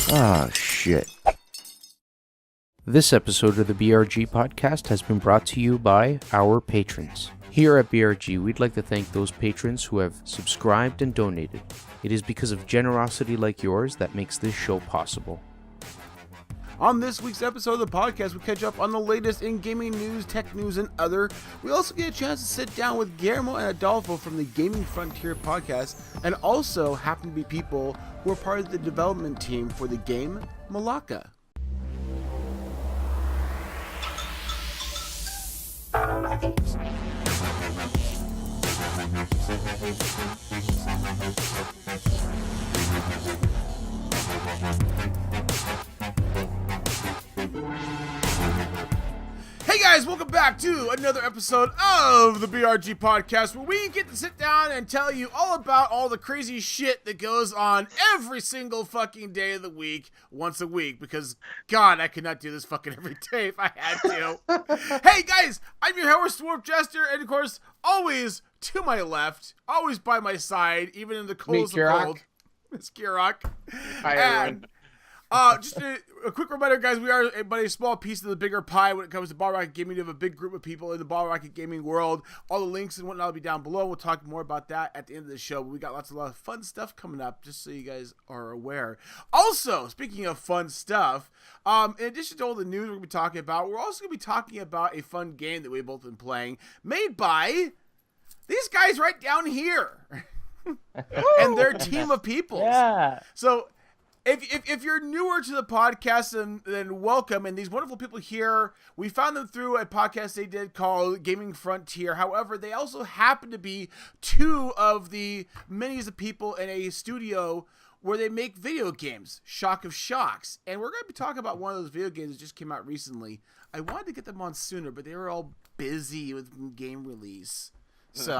Ah, shit. This episode of the BRG podcast has been brought to you by our patrons. Here at BRG, we'd like to thank those patrons who have subscribed and donated. It is because of generosity like yours that makes this show possible. On this week's episode of the podcast, we catch up on the latest in gaming news, tech news, and other. We also get a chance to sit down with Guillermo and Adolfo from the Gaming Frontier podcast, and also happen to be people who are part of the development team for the game Mulaka. Hey guys, welcome back to another episode of the BRG podcast, where we get to sit down and tell you all about all the crazy shit that goes on every single fucking day of the week, once a week, because God, I could not do this fucking every day if I had to. Hey guys, I'm your host, WarpedJester, and of course, always to my left, always by my side, even in the coldest of cold, Miss Kirrok. Hi, everyone. Just a quick reminder, guys, we are but a small piece of the bigger pie when it comes to Ball Rocket Gaming. We have a big group of people in the Ball Rocket Gaming world. All the links and whatnot will be down below. We'll talk more about that at the end of the show. But we got a lot of fun stuff coming up, just so you guys are aware. Also, speaking of fun stuff, in addition to all the news we're going to be talking about, we're also going to be talking about a fun game that we've both been playing, made by these guys right down here. And their team of people. Yeah. So if you're newer to the podcast, then welcome. And these wonderful people here, we found them through a podcast they did called Gaming Frontier. However, they also happen to be two of the many of people in a studio where they make video games, Shock of Shocks. And we're going to be talking about one of those video games that just came out recently. I wanted to get them on sooner, but they were all busy with game release. So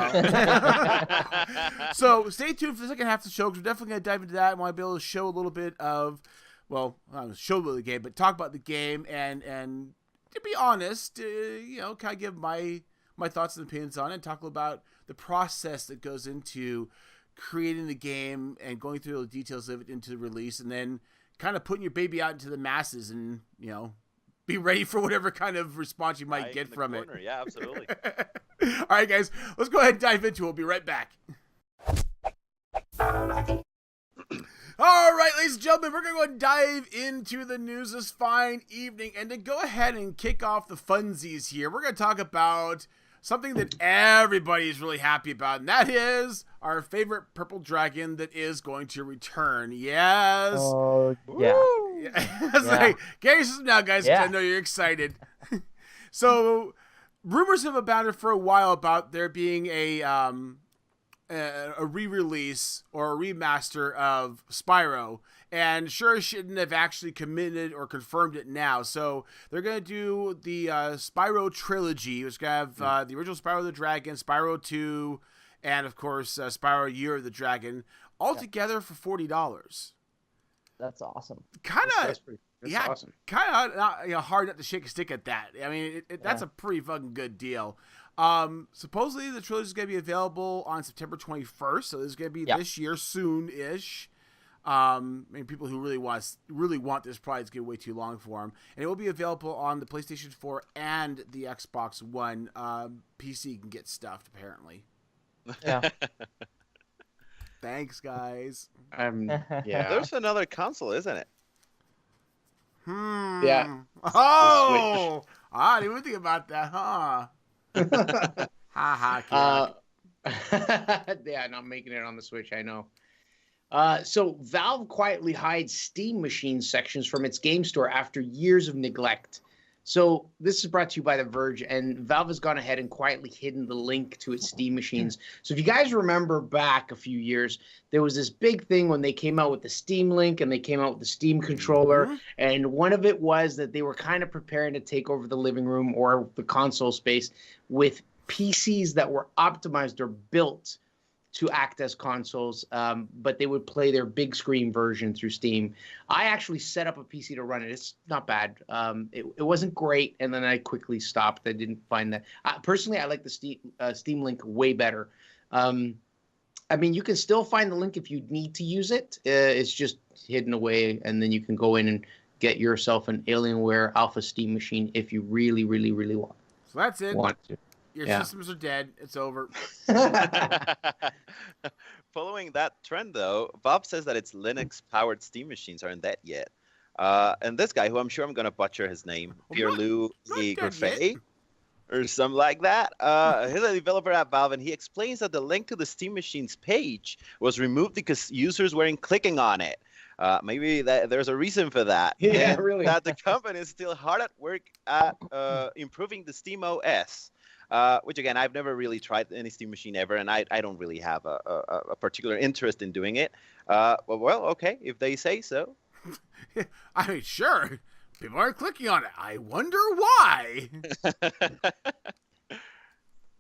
stay tuned for the second half of the show, because we're definitely going to dive into that. I want to be able to show a little bit of, well, not show a little bit of the game, but talk about the game and to be honest, kind of give my thoughts and opinions on it, and talk a little about the process that goes into creating the game and going through the details of it into the release, and then kind of putting your baby out into the masses and, be ready for whatever kind of response you might get from it. Yeah, absolutely. All right, guys, let's go ahead and dive into it. We'll be right back. All right, ladies and gentlemen, we're going to go ahead and dive into the news this fine evening. And to go ahead and kick off the funsies here, we're going to talk about something that everybody's really happy about, and that is our favorite purple dragon that is going to return. Yes. Oh, yeah. Like, get yourself now, guys, because I know you're excited. So, rumors have abounded for a while about there being a re-release or a remaster of Spyro, and sure shouldn't have actually committed or confirmed it now. So they're going to do the Spyro trilogy, which is going to have the original Spyro the Dragon, Spyro 2, and of course Spyro Year of the Dragon, all together for $40. That's awesome. Kind of, Awesome. kind of hard not to shake a stick at that. I mean, that's a pretty fucking good deal. Supposedly the trilogy is going to be available on September 21st, so this is going to be this year soon-ish. I mean, people who really want this probably it's going to wait too long for them, and it will be available on the PlayStation 4 and the Xbox One. PC can get stuffed apparently. Yeah. Thanks, guys. Yeah. There's another console, isn't it? Yeah. Oh, I didn't even think about that, huh? Yeah, not making it on the Switch, I know. So Valve quietly hides Steam machine sections from its game store after years of neglect. So this is brought to you by The Verge, and Valve has gone ahead and quietly hidden the link to its Steam machines. So if you guys remember back a few years, there was this big thing when they came out with the Steam Link and they came out with the Steam controller, and one of it was that they were kind of preparing to take over the living room or the console space with PCs that were optimized or built to act as consoles, but they would play their big screen version through Steam. I actually set up a PC to run it. It's not bad. It wasn't great, and then I quickly stopped. I didn't find that. Personally, I like the Steam Link way better. I mean, you can still find the link if you need to use it. It's just hidden away, and then you can go in and get yourself an Alienware Alpha Steam machine if you really, really, really want. So that's it. To. Your Yeah. systems are dead. It's over. Following that trend, though, Bob says that its Linux-powered Steam machines aren't dead yet. And this guy, who I'm sure I'm going to butcher his name, Pierre-Louis Griffet, or something like that. He's a developer at Valve, and he explains that the link to the Steam Machines page was removed because users weren't clicking on it. Maybe there's a reason for that. Yeah, and really. That the company is still hard at work at improving the Steam OS. Which, again, I've never really tried any Steam machine ever, and I don't really have a particular interest in doing it. Well, okay, if they say so. I mean, sure. People aren't clicking on it. I wonder why.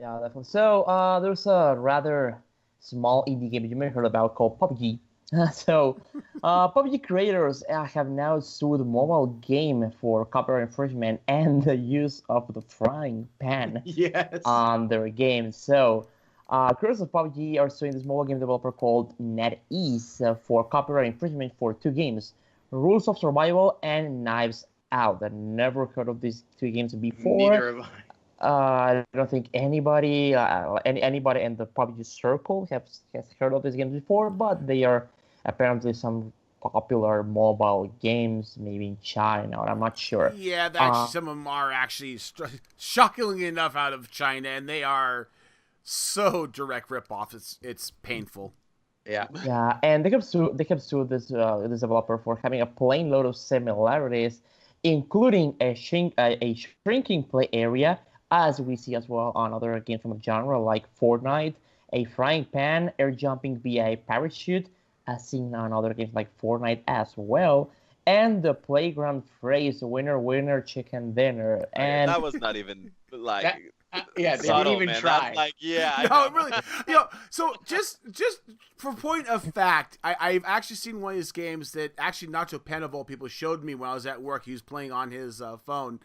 Yeah, definitely. So there's a rather small indie game you may have heard about called PUBG. PUBG creators have now sued the mobile game for copyright infringement and the use of the frying pan Yes. on their game. So creators of PUBG are suing this mobile game developer called NetEase for copyright infringement for two games, Rules of Survival and Knives Out. I've never heard of these two games before. Neither have I. I don't think anybody anybody in the PUBG circle has heard of these games before, but they are apparently some popular mobile games, maybe in China, or I'm not sure. Yeah, actually, some of them are actually shockingly enough out of China, and they are so direct ripoffs. It's painful. Yeah. Yeah, and they have sued this developer for having a plain load of similarities, including a shrinking play area, as we see as well on other games from the genre like Fortnite, a frying pan, air jumping via a parachute, as seen on other games like Fortnite as well, and the playground phrase "winner, winner, chicken dinner." And that was not even like. Yeah, they subtle, didn't even man. try. That's like, yeah. I No, know. really. So just for point of fact, I've actually seen one of these games that actually NachoPandaa of all people showed me when I was at work. He was playing on his phone,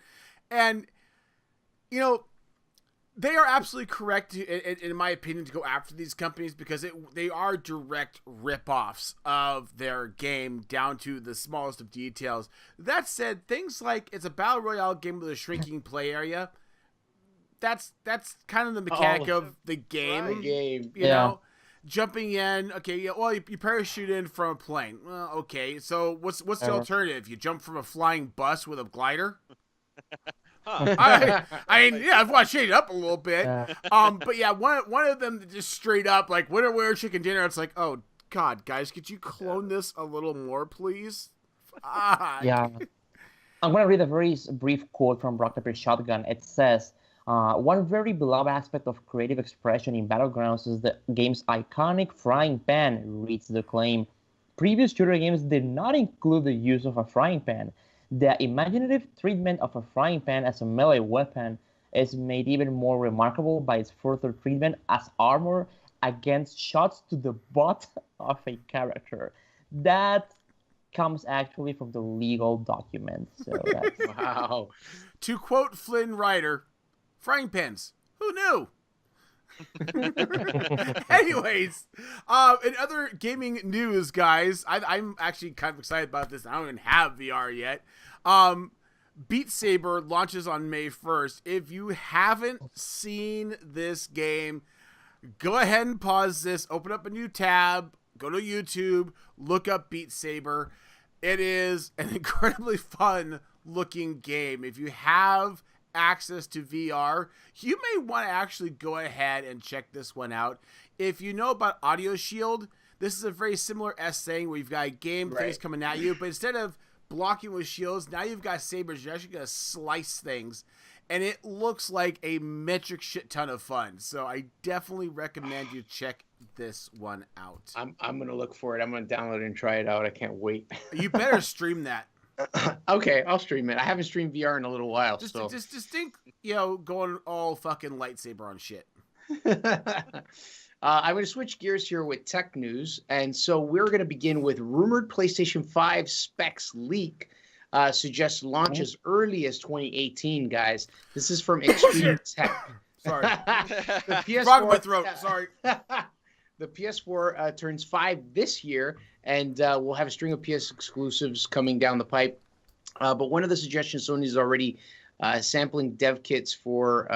and they are absolutely correct, in my opinion, to go after these companies because they are direct ripoffs of their game down to the smallest of details. That said, things like it's a battle royale game with a shrinking play area. That's kind of the mechanic of the game. The game. You know, jumping in. Okay, yeah. Well, you parachute in from a plane. Well, okay. So what's the alternative? You jump from a flying bus with a glider. Huh. I mean, yeah, I've watched it up a little bit. But yeah, one of them just straight up like winner, winner, chicken dinner. It's like, oh God, guys, could you clone this a little more, please? yeah, I'm gonna read a very brief quote from Rock Paper Shotgun. It says, one very beloved aspect of creative expression in Battlegrounds is the game's iconic frying pan, reads the claim. Previous shooter games did not include the use of a frying pan. The imaginative treatment of a frying pan as a melee weapon is made even more remarkable by its further treatment as armor against shots to the butt of a character. That comes actually from the legal documents. So that's... Wow. To quote Flynn Rider, frying pans. Who knew? Anyways, in other gaming news, guys, I'm actually kind of excited about this. I don't even have VR yet. Beat Saber launches on May 1st. If you haven't seen this game, go ahead and pause this, open up a new tab, go to YouTube, look up Beat Saber. It is an incredibly fun looking game. If you have access to VR, you may want to actually go ahead and check this one out. If you know about Audio Shield, this is a very similar thing where you've got game things coming at you, but instead of blocking with shields, now you've got sabers. You're actually going to slice things, and it looks like a metric shit ton of fun. So I definitely recommend you check this one out. I'm going to look for it. I'm going to download it and try it out. I can't wait. You better stream that. Okay, I'll stream it. I haven't streamed VR in a little while. Just think, going all fucking lightsaber on shit. I'm going to switch gears here with tech news. And so we're going to begin with rumored PlayStation 5 specs leak. Suggests launch as early as 2018, guys. This is from Extreme Tech. Sorry. The PS4, Frog in my throat. Sorry. The PS4 turns 5 this year, and we'll have a string of PS exclusives coming down the pipe. But one of the suggestions, Sony's already sampling dev kits for.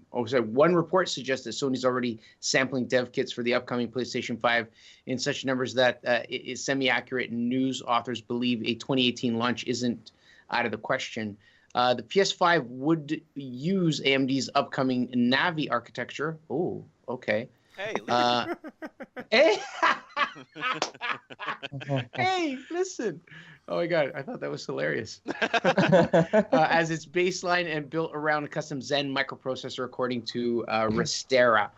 One report suggests that Sony's already sampling dev kits for the upcoming PlayStation 5 in such numbers that it is semi-accurate. News authors believe a 2018 launch isn't out of the question. The PS5 would use AMD's upcoming Navi architecture. Oh, okay. Hey, Hey, hey, listen. Oh my God, I thought that was hilarious. As its baseline and built around a custom Zen microprocessor, according to Restera.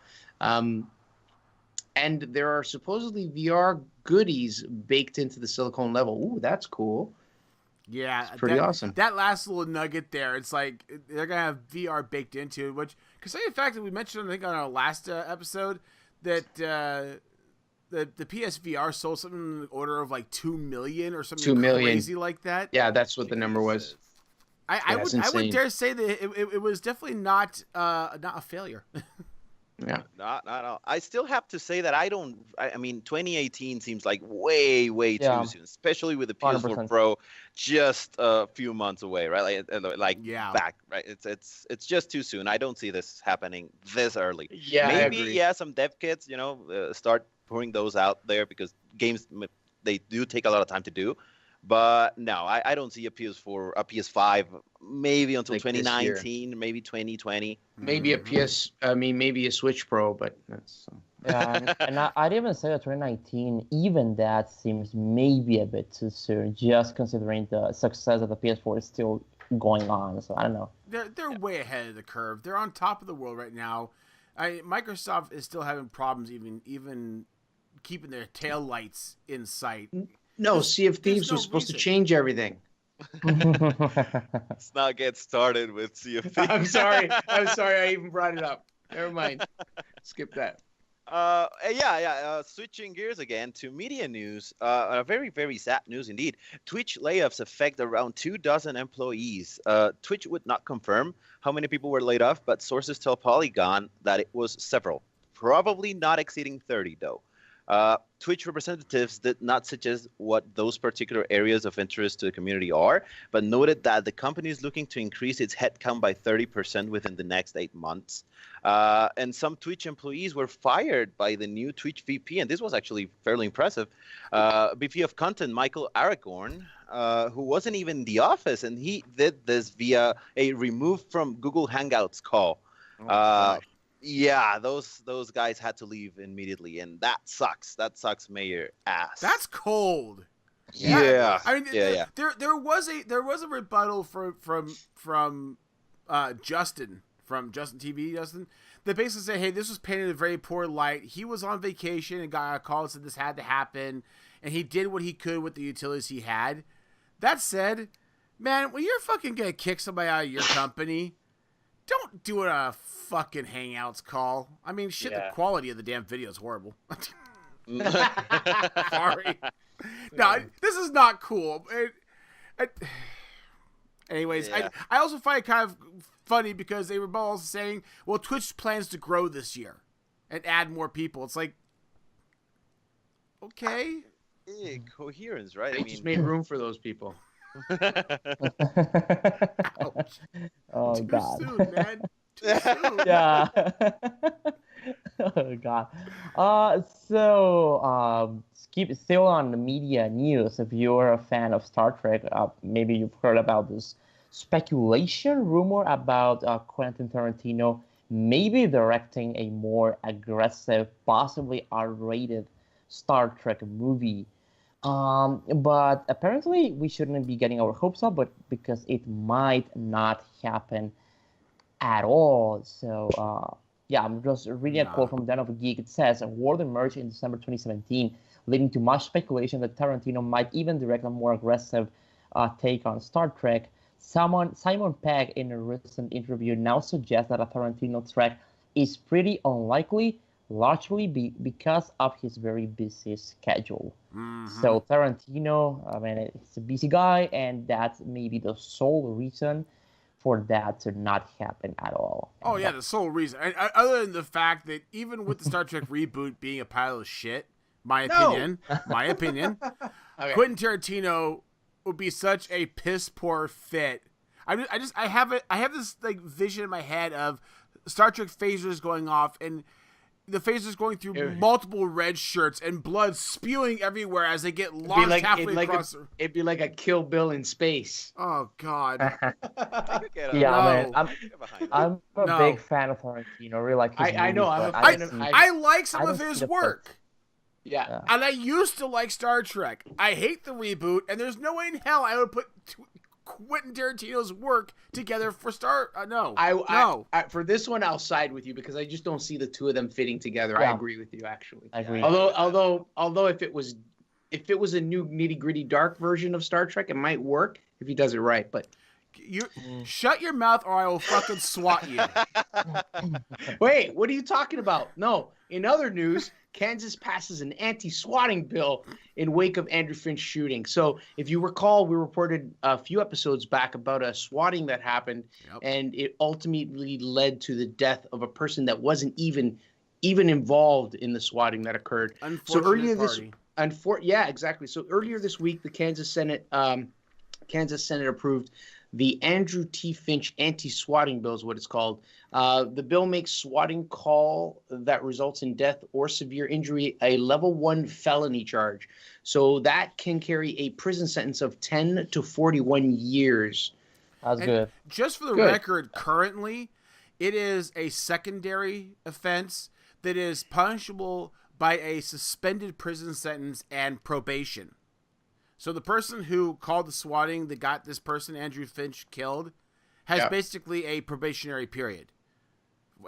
And there are supposedly VR goodies baked into the silicone level. Ooh, that's cool. Yeah, it's pretty awesome. That last little nugget there, it's like they're gonna have VR baked into it. Which, considering the fact that we mentioned, I think on our last episode, that the PSVR sold something in the order of like 2 million or something 2 million. crazy like that. Yeah, that's what the number was. I would dare say that it was definitely not a failure. Yeah, not at all. I still have to say that I mean, 2018 seems like way too soon, especially with the PS4 100%. Pro just a few months away, right? Back, right? It's just too soon. I don't see this happening this early. Yeah, maybe some dev kits, start pouring those out there because games they do take a lot of time to do. But no, I don't see a PS4, a PS5, maybe until Like 2019, maybe 2020. maybe maybe a Switch Pro, but that's. Yeah, and I'd even say that 2019, even that seems maybe a bit too soon, just considering the success of the PS4 is still going on. So I don't know. They're way ahead of the curve. They're on top of the world right now. Microsoft is still having problems even keeping their tail lights in sight. No, Sea of Thieves was supposed to change everything. Let's not get started with Sea of Thieves. I'm sorry I even brought it up. Never mind. Skip that. Switching gears again to media news. A very, very sad news indeed. Twitch layoffs affect around 24 employees. Twitch would not confirm how many people were laid off, but sources tell Polygon that it was several. Probably not exceeding 30, though. Twitch representatives did not suggest what those particular areas of interest to the community are, but noted that the company is looking to increase its headcount by 30% within the next 8 months. And some Twitch employees were fired by the new Twitch VP, and this was actually fairly impressive. VP of Content, Michael Aragorn, who wasn't even in the office, and he did this via a removed from Google Hangouts call. Yeah, those guys had to leave immediately, and that sucks. That sucks, Mayor ass. That's cold. Yeah. I mean, yeah. There was a rebuttal from Justin from Justin TV, that basically said, hey, this was painted in a very poor light. He was on vacation and got a call and said this had to happen, and he did what he could with the utilities he had. That said, man, when you're fucking gonna kick somebody out of your company, don't do it on a fucking Hangouts call. I mean, shit, the quality of the damn video is horrible. Sorry. No, this is not cool. Anyways, I also find it kind of funny because they were also saying, well, Twitch plans to grow this year and add more people. It's like, okay. Coherence, right? They just made room for those people. Oh, Too God. soon, man. Too soon. Yeah. Oh, God. Keep still on the media news. If you're a fan of Star Trek, maybe you've heard about this speculation rumor about Quentin Tarantino maybe directing a more aggressive, possibly R-rated Star Trek movie. But apparently we shouldn't be getting our hopes up, but because it might not happen at all. So, I'm just reading a quote from Den of a Geek. It says, a word emerged in December 2017, leading to much speculation that Tarantino might even direct a more aggressive take on Star Trek. Simon Pegg, in a recent interview, now suggests that a Tarantino track is pretty unlikely, largely because of his very busy schedule. Mm-hmm. So Tarantino, I mean, he's a busy guy, and that's maybe the sole reason for that to not happen at all. Oh yeah, the sole reason. Other than the fact that even with the Star Trek reboot being a pile of shit, my opinion, Okay. Quentin Tarantino would be such a piss poor fit. I have this like vision in my head of Star Trek phasers going off and the phasers going through multiple red shirts and blood spewing everywhere as they get launched halfway across. It'd be like a Kill Bill in space. Oh God! Yeah, man, I'm a big fan of Tarantino. Really like his I know. movies, I like some of his work. Yeah. And I used to like Star Trek. I hate the reboot, and there's no way in hell I would put Quentin Tarantino's work together for no. For this one, I'll side with you because I just don't see the two of them fitting together. Yeah. I agree with you, actually. I agree. Although if it was a new nitty gritty dark version of Star Trek, it might work if he does it right. But you shut your mouth, or I will fucking swat you. Wait, what are you talking about? No. In other news, Kansas passes an anti-swatting bill in wake of Andrew Finch shooting. So if you recall, we reported a few episodes back about a swatting that happened, and it ultimately led to the death of a person that wasn't even involved in the swatting that occurred. Yeah, exactly. So earlier this week, the Kansas Senate approved the Andrew T. Finch anti-swatting bill is what it's called. The bill makes swatting call that results in death or severe injury a level 1 felony charge. So that can carry a prison sentence of 10 to 41 years. That's good. Just for the record, currently, it is a secondary offense that is punishable by a suspended prison sentence and probation. So the person who called the swatting that got this person, Andrew Finch, killed, has basically a probationary period.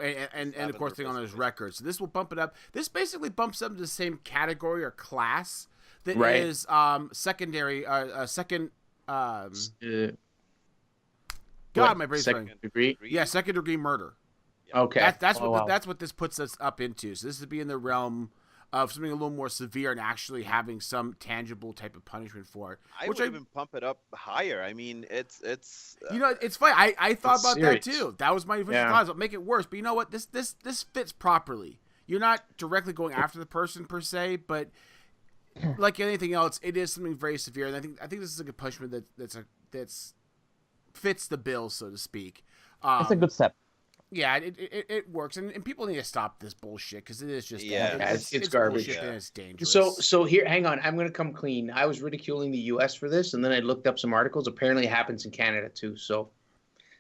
And of course, thing on his record. So this will bump it up. This basically bumps up to the same category or class that is secondary, second... God, my brain's second degree? Yeah, second degree murder. Okay. That's what this puts us up into. So this would be in the realm of something a little more severe and actually having some tangible type of punishment for it. I would even pump it up higher. I mean, it's it's funny. I thought about serious. that too. That was my initial thought. It'll make it worse. But you know what? This fits properly. You're not directly going after the person per se, but like anything else, it is something very severe. And I think this is a good punishment that's fits the bill, so to speak. It's a good step. Yeah, it works, and people need to stop this bullshit because it is just it's garbage. And it's dangerous. So here, hang on, I'm gonna come clean. I was ridiculing the U.S. for this, and then I looked up some articles. Apparently, it happens in Canada too. So,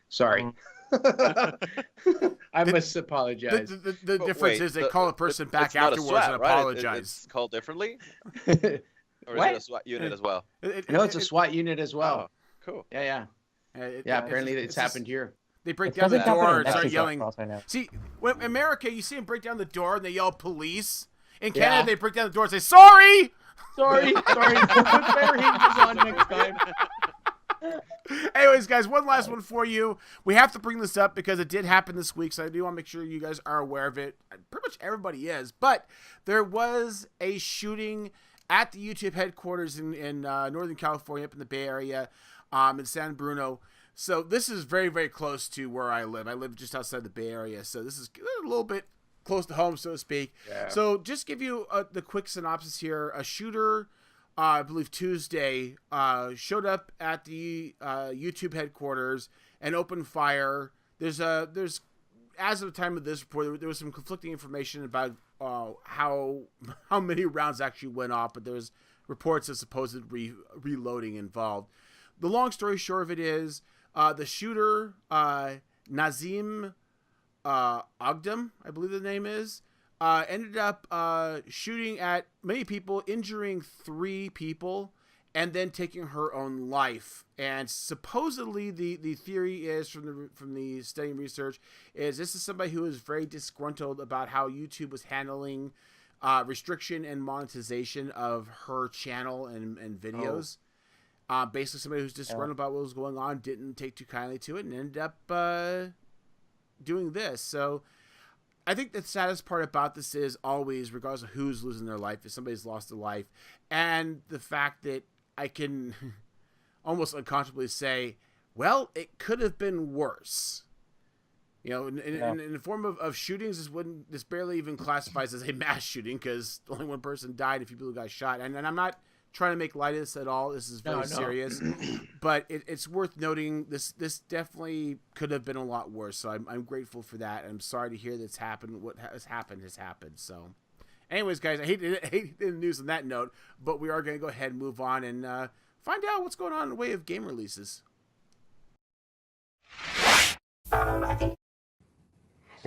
sorry. I must apologize. The difference is they call a person back afterwards and apologize. Right? It's called differently, or What? is it a SWAT unit as well? No, it's a SWAT unit as well. Oh, cool. Yeah. Apparently, it's happened here. They break down the door and start yelling. Right. See, when in America, you see them break down the door and they yell police. In Canada, Yeah. they break down the door and say, sorry! Sorry. We'll put better hinges on next time. Anyways, guys, one last one for you. We have to bring this up because it did happen this week, so I do want to make sure you guys are aware of it. Pretty much everybody is. But there was a shooting at the YouTube headquarters in Northern California, up in the Bay Area, in San Bruno. So this is very, very close to where I live. I live just outside the Bay Area, so this is a little bit close to home, so to speak. Yeah. So just give you the quick synopsis here. A shooter, I believe Tuesday, showed up at the YouTube headquarters and opened fire. There's as of the time of this report, there was some conflicting information about how many rounds actually went off, but there's reports of supposed reloading involved. The long story short of it is, the shooter, Nazim Ogdam, I believe the name is, ended up shooting at many people, injuring 3 people, and then taking her own life. And supposedly, the theory is from the studying research is this is somebody who is very disgruntled about how YouTube was handling restriction and monetization of her channel and videos. Basically somebody who's disgruntled about what was going on, didn't take too kindly to it, and ended up doing this. So I think the saddest part about this is always, regardless of who's losing their life, if somebody's lost a life, and the fact that I can almost unconsciously say well, it could have been worse. You know, in the form of shootings, this barely even classifies as a mass shooting because only one person died, a few people got shot. And I'm not trying to make light of this at all. This is very serious. But it's worth noting this definitely could have been a lot worse. So I'm grateful for that. I'm sorry to hear that's happened. What has happened has happened. So anyways, guys, I hate the news on that note, but we are going to go ahead and move on and find out what's going on in the way of game releases.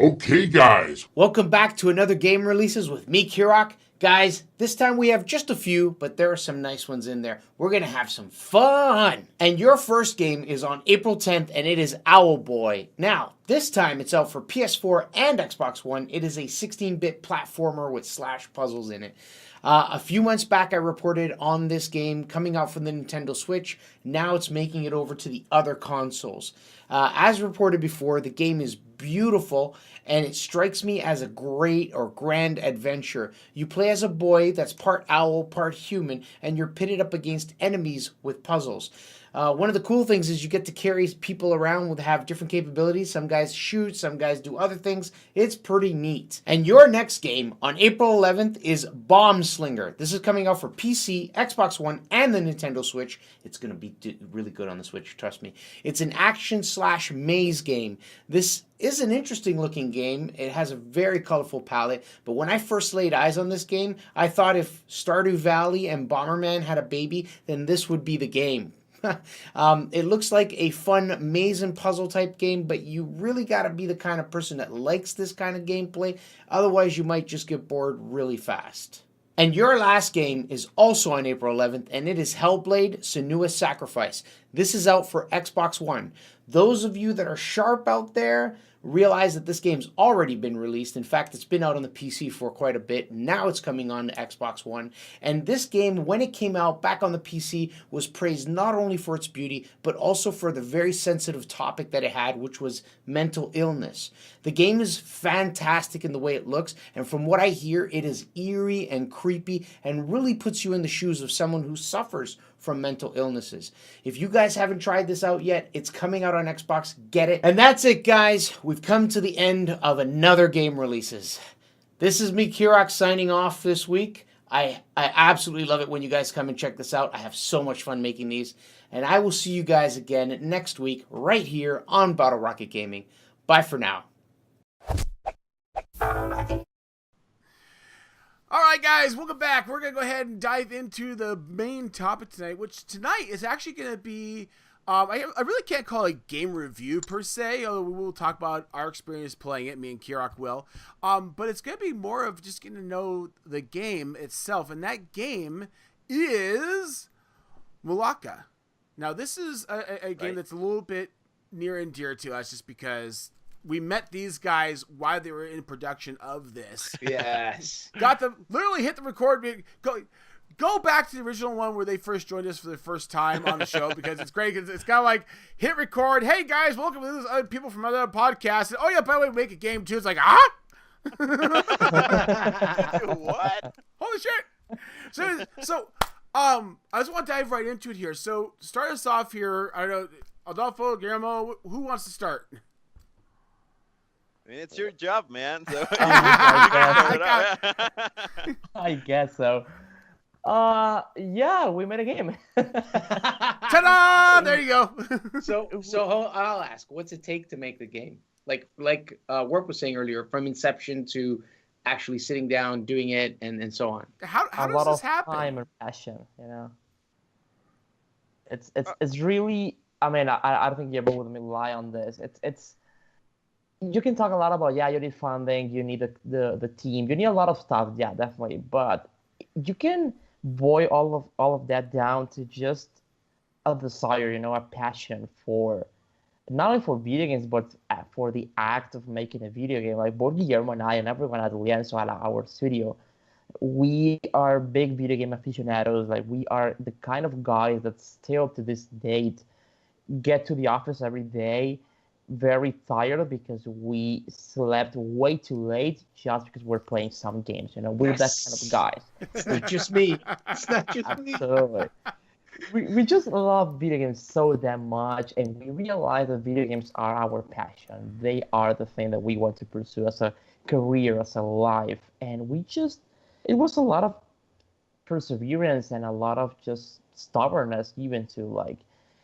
Okay, guys. Welcome back to another game releases with me, Kirrok. Guys, this time we have just a few, but there are some nice ones in there. We're going to have some fun. And your first game is on April 10th, and it is Owlboy. Now, this time it's out for PS4 and Xbox One. It is a 16-bit platformer with slash puzzles in it. A few months back, I reported on this game coming out from the Nintendo Switch. Now it's making it over to the other consoles. As reported before, the game is beautiful, and it strikes me as a great or grand adventure. You play as a boy that's part owl, part human, and you're pitted up against enemies with puzzles. One of the cool things is you get to carry people around that have different capabilities. Some guys shoot, some guys do other things. It's pretty neat. And your next game on April 11th is Bomb Slinger. This is coming out for PC, Xbox One, and the Nintendo Switch. It's going to be really good on the Switch, trust me. It's an action/maze game. This is an interesting looking game. It has a very colorful palette, but when I first laid eyes on this game, I thought if Stardew Valley and Bomberman had a baby, then this would be the game. It looks like a fun maze and puzzle type game, but you really got to be the kind of person that likes this kind of gameplay. Otherwise, you might just get bored really fast. And your last game is also on April 11th, and it is Hellblade: Senua's Sacrifice. This is out for Xbox One. Those of you that are sharp out there realize that this game's already been released. In fact, it's been out on the PC for quite a bit. Now it's coming on to Xbox One. And this game, when it came out back on the PC, was praised not only for its beauty, but also for the very sensitive topic that it had, which was mental illness. The game is fantastic in the way it looks, and from what I hear, it is eerie and creepy and really puts you in the shoes of someone who suffers from mental illnesses. If you guys haven't tried this out yet, it's coming out on Xbox. Get it. And that's it, guys. We've come to the end of another game releases. This is me, Kirrok, signing off this week. I absolutely love it when you guys come and check this out. I have so much fun making these. And I will see you guys again next week right here on Bottle Rocket Gaming. Bye for now. All right, guys, welcome back. We're going to go ahead and dive into the main topic tonight, which tonight is actually going to be, I really can't call it a game review per se, although we will talk about our experience playing it, me and Kirrok will. But it's going to be more of just getting to know the game itself, and that game is Mulaka. Now, this is a game that's a little bit near and dear to us just because we met these guys while they were in production of this. Yes. Got them, literally hit the record. Go back to the original one where they first joined us for the first time on the show because it's great. It's kind of like hit record. Hey guys, welcome to this other people from other podcasts. And, oh yeah, by the way, we make a game too. It's like, What? Holy shit. So I just want to dive right into it here. So to start us off here, I don't know, Adolfo, Guillermo, who wants to start? I mean, it's your job, man. So I guess so. Yeah, we made a game. Ta-da! There you go. So I'll ask, what's it take to make the game? Like Warp was saying earlier, from inception to actually sitting down, doing it, and so on. How a does lot this of happen? time and passion, you know. It's really. I mean, I don't think you're able to rely on this. It's. You can talk a lot about, you need funding, you need the team, you need a lot of stuff, yeah, definitely. But you can boil all of that down to just a desire, a passion for not only for video games, but for the act of making a video game. Like both Guillermo and I and everyone at Lienzo at our studio, we are big video game aficionados. Like we are the kind of guys that still to this date get to the office every day very tired because we slept way too late just because we're playing some games. We're that kind of guys. It's not just me. It's not just me. Absolutely. we just love video games so damn much, and we realize that video games are our passion. They are the thing that we want to pursue as a career, as a life. And it was a lot of perseverance and a lot of just stubbornness, even to like,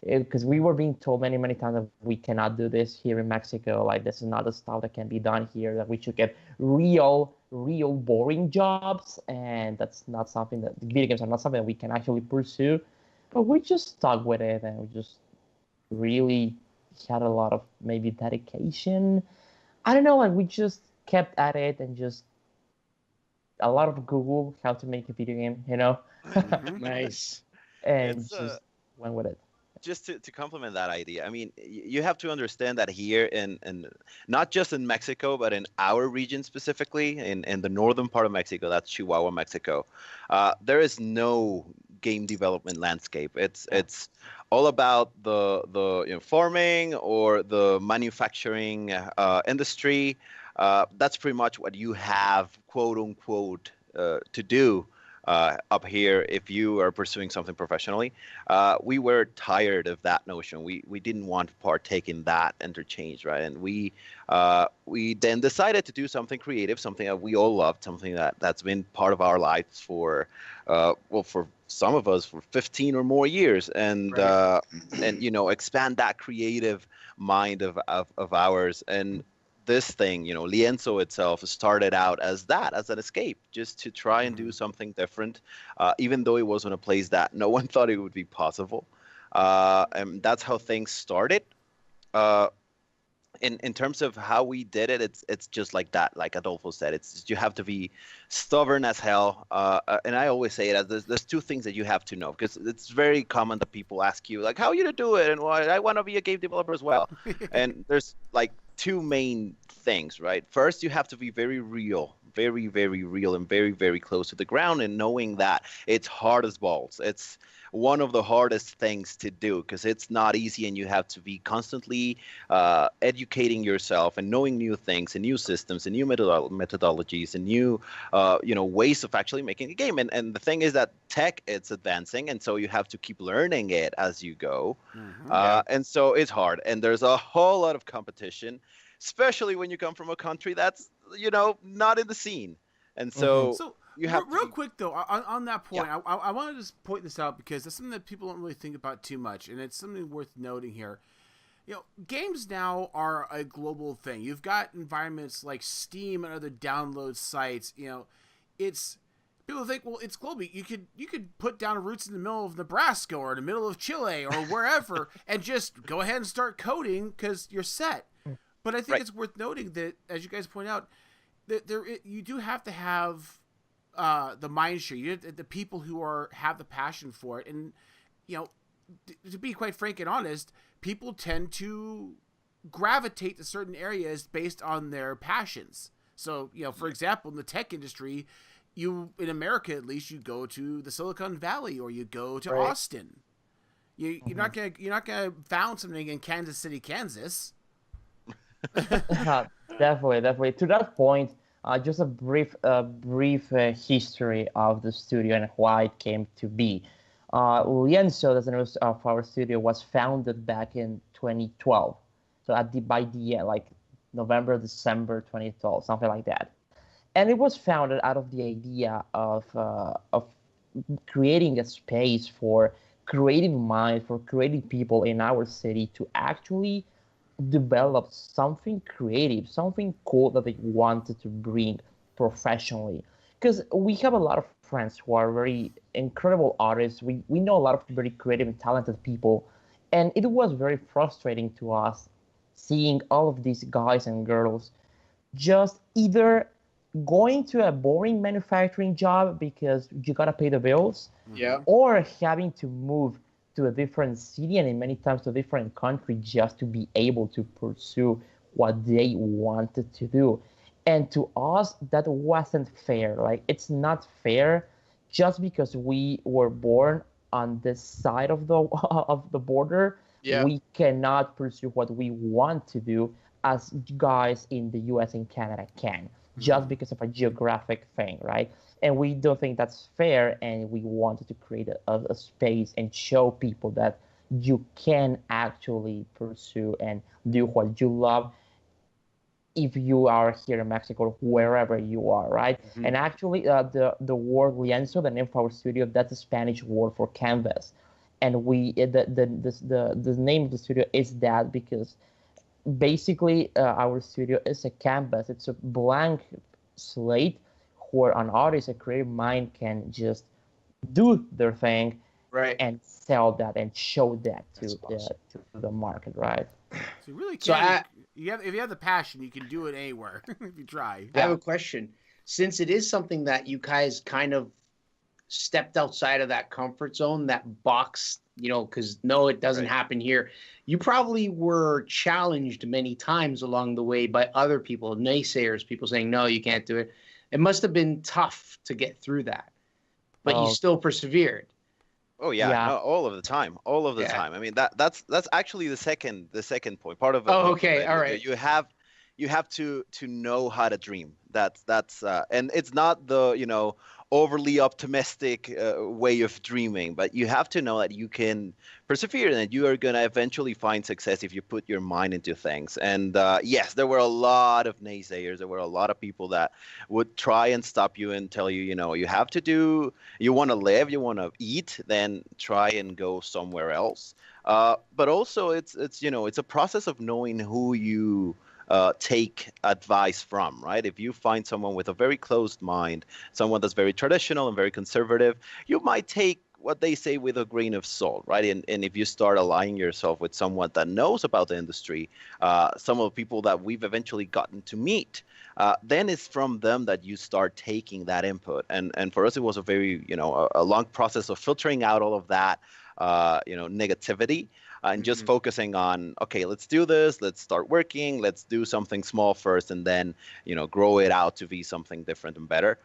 because we were being told many, many times that we cannot do this here in Mexico. Like, this is not the stuff that can be done here, that we should get real boring jobs. And that's not something that video games are not something that we can actually pursue. But we just stuck with it, and we just really had a lot of maybe dedication. I don't know, like we just kept at it and just a lot of Google how to make a video game, Nice. and It's just went with it. just to complement that idea. I mean, you have to understand that here in not just in Mexico, but in our region specifically, in the northern part of Mexico, that's Chihuahua, Mexico, there is no game development landscape. It's all about the farming or the manufacturing industry. That's pretty much what you have, quote unquote, to do up here if you are pursuing something professionally. We were tired of that notion. We didn't want to partake in that interchange, right? And we then decided to do something creative, something that we all loved, something that's been part of our lives for for some of us for 15 or more years, and Right. and expand that creative mind of ours. And this thing, Lienzo itself started out as that, as an escape, just to try and do something different, even though it wasn't a place that no one thought it would be possible. And that's how things started. Uh, in terms of how we did it, it's just like that, like Adolfo said. It's just, you have to be stubborn as hell. And I always say it as there's two things that you have to know, because it's very common that people ask you like, how you to do it, and why I want to be a game developer as well. And there's like two main things, right? First, you have to be very real, very, very real, and very, very close to the ground, and knowing that it's hard as balls. It's one of the hardest things to do because it's not easy, and you have to be constantly educating yourself and knowing new things and new systems and new methodologies and new ways of actually making a game. And the thing is that tech, it's advancing, and so you have to keep learning it as you go. And so it's hard, and there's a whole lot of competition, especially when you come from a country that's not in the scene. And so you have real quick though, on that point, Yeah. I want to just point this out because it's something that people don't really think about too much, and it's something worth noting here. Games now are a global thing. You've got environments like Steam and other download sites. It's people think, well, it's global. You could put down roots in the middle of Nebraska or in the middle of Chile or wherever, and just go ahead and start coding because you're set. But I think it's worth noting that, as you guys point out, that you do have to have the mind share. You have the people who have the passion for it, and to be quite frank and honest, people tend to gravitate to certain areas based on their passions. So, for example, in the tech industry, in America at least, you go to the Silicon Valley or you go to Austin. You're not gonna found something in Kansas City, Kansas. Definitely. To that point, just a brief history of the studio and why it came to be. Lienzo, as the name of our studio, was founded back in 2012. So by the like November, December 2012, something like that. And it was founded out of the idea of creating a space for creative minds, for creative people in our city to actually develop something creative, something cool that they wanted to bring professionally. Because we have a lot of friends who are very incredible artists. We know a lot of very creative and talented people. And it was very frustrating to us seeing all of these guys and girls just either going to a boring manufacturing job because you gotta pay the bills, or having to move to a different city and in many times to a different country just to be able to pursue what they wanted to do. And to us, that wasn't fair. Like, it's not fair just because we were born on this side of the border. We cannot pursue what we want to do as guys in the US and Canada can, just because of a geographic thing, right? and we don't think that's fair, and we wanted to create a space and show people that you can actually pursue and do what you love if you are here in Mexico or wherever you are, right? Mm-hmm. And actually, the word lienzo, the name of our studio, that's a Spanish word for canvas, and the name of the studio is that because basically our studio is a canvas. It's a blank slate where an artist, a creative mind, can just do their thing, right, and sell that and show that to awesome. to the market, right? So you really So can. If you have the passion, you can do it anywhere if you try. I have a question. Since it is something that you guys kind of stepped outside of that comfort zone, that box, because no, it doesn't happen here. You probably were challenged many times along the way by other people, naysayers, people saying, no, you can't do it. It must have been tough to get through that, but you still persevered. Oh yeah, no, all of the time. I mean that's actually the second point. Part of it. Oh, okay, all right. You have to know how to dream. That's and it's not the overly optimistic way of dreaming, but you have to know that you can persevere and that you are going to eventually find success if you put your mind into things. And yes, there were a lot of naysayers. There were a lot of people that would try and stop you and tell you, you have to do, you want to live, you want to eat, then try and go somewhere else. But also it's a process of knowing who you take advice from, right? If you find someone with a very closed mind, someone that's very traditional and very conservative, you might take what they say with a grain of salt, right? And if you start aligning yourself with someone that knows about the industry, some of the people that we've eventually gotten to meet, then it's from them that you start taking that input. And for us, it was a very, a long process of filtering out all of that, negativity. And just focusing on, okay, let's do this, let's start working, let's do something small first, and then, grow it out to be something different and better.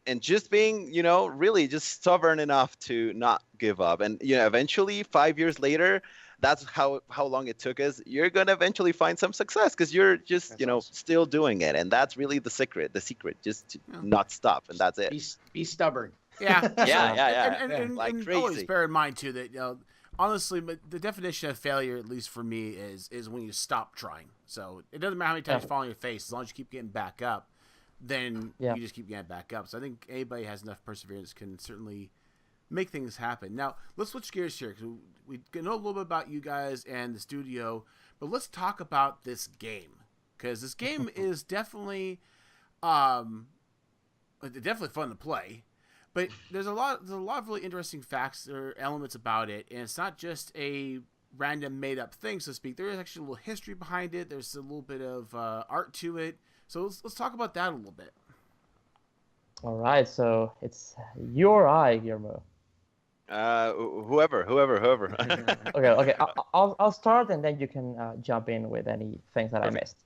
And just being, really just stubborn enough to not give up. And, eventually 5 years later, that's how long it took us. You're going to eventually find some success because you're just, awesome. Still doing it. And that's really the secret, just to not stop. And that's it. Be stubborn. Yeah. Yeah. And like crazy. Always bear in mind, too, that, honestly, the definition of failure, at least for me, is when you stop trying. So it doesn't matter how many times you fall on your face, as long as you keep getting back up, then you just keep getting back up. So I think anybody has enough perseverance can certainly make things happen. Now, let's switch gears here, because we know a little bit about you guys and the studio, but let's talk about this game, because this game is definitely fun to play. But there's a lot of really interesting facts or elements about it, and it's not just a random made-up thing, so to speak. There is actually a little history behind it. There's a little bit of art to it. So let's talk about that a little bit. All right, so it's your eye, Guillermo. Whoever. Okay. I'll start, and then you can jump in with any things that I missed.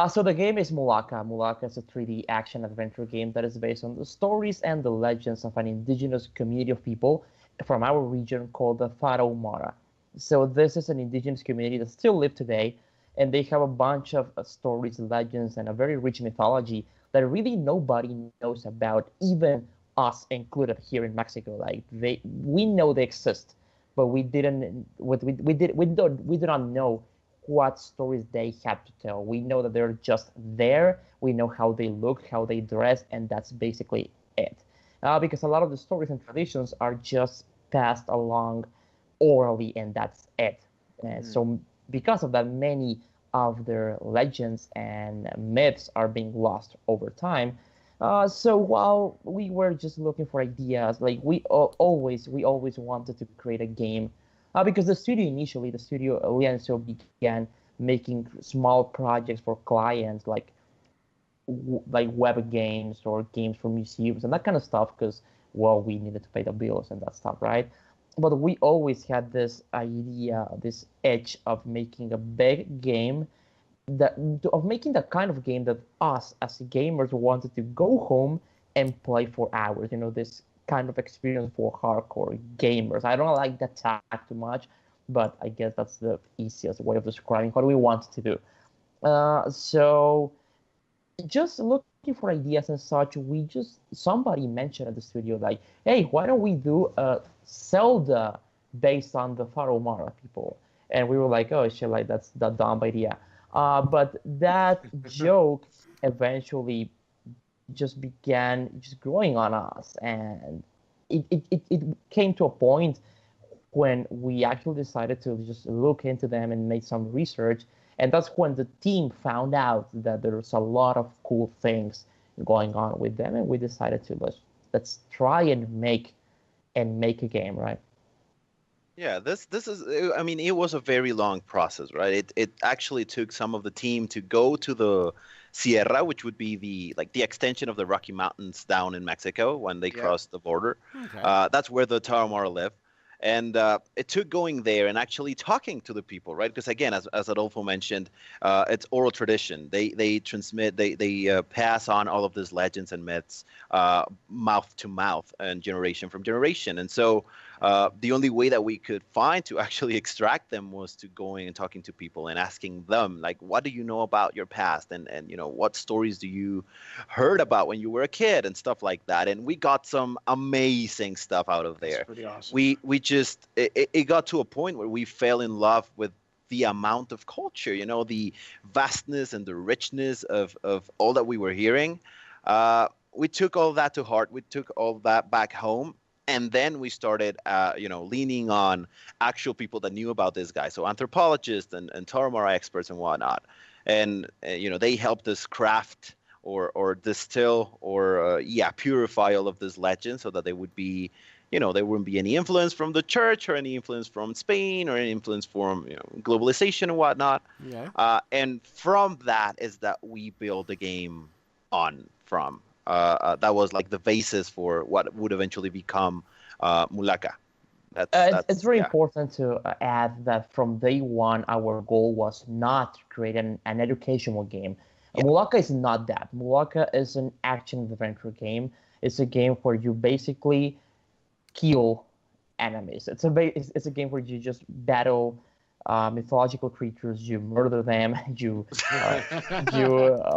So the game is Mulaka. Mulaka is a 3D action adventure game that is based on the stories and the legends of an indigenous community of people from our region called the Faro Mara. So this is an indigenous community that still live today, and they have a bunch of stories, legends, and a very rich mythology that really nobody knows about, even us included here in Mexico. Like we know they exist, but we do not know what stories they have to tell. We know that they're just there. We know how they look, how they dress, and that's basically it. Because a lot of the stories and traditions are just passed along orally, and that's it. So because of that, many of their legends and myths are being lost over time. So while we were just looking for ideas, like we always wanted to create a game. Because the studio Lienzo began making small projects for clients, like web games or games for museums and that kind of stuff, because, well, we needed to pay the bills and that stuff, right? But we always had this idea, this itch of making a big game, of making the kind of game that us as gamers wanted to go home and play for hours. This kind of experience for hardcore gamers. I don't like that tag too much, but I guess that's the easiest way of describing what we want to do. So just looking for ideas and such, somebody mentioned at the studio like, hey, why don't we do a Zelda based on the Tarahumara people? And we were like, oh shit, like that's the dumb idea. But that joke eventually just began just growing on us, and it came to a point when we actually decided to just look into them and make some research. And that's when the team found out that there's a lot of cool things going on with them, and we decided to let's try and make a game, right? Yeah, this is, I mean, it was a very long process, right? It actually took some of the team to go to the Sierra, which would be the extension of the Rocky Mountains down in Mexico when they crossed the border. Okay. That's where the Tarahumara live. And it took going there and actually talking to the people, right? Because again, as Adolfo mentioned, it's oral tradition. They transmit, they pass on all of these legends and myths mouth to mouth and generation from generation. And so the only way that we could find to actually extract them was to going and talking to people and asking them, like, what do you know about your past? And what stories do you heard about when you were a kid and stuff like that? And we got some amazing stuff out of there. That's pretty awesome. We just, it got to a point where we fell in love with the amount of culture, the vastness and the richness of all that we were hearing. We took all that to heart. We took all that back home. And then we started, leaning on actual people that knew about this guy. So anthropologists and Tarahumara experts and whatnot. And, they helped us craft or distill or, purify all of this legend so that they would be, there wouldn't be any influence from the church or any influence from Spain or any influence from globalization and whatnot. Yeah. And from that is that we build the game on from. That was like the basis for what would eventually become Mulaka. It's very important to add that from day one, our goal was not to create an educational game. Yeah. Mulaka is not that. Mulaka is an action-adventure game. It's a game where you basically kill enemies. It's a game where you just battle mythological creatures. You murder them. You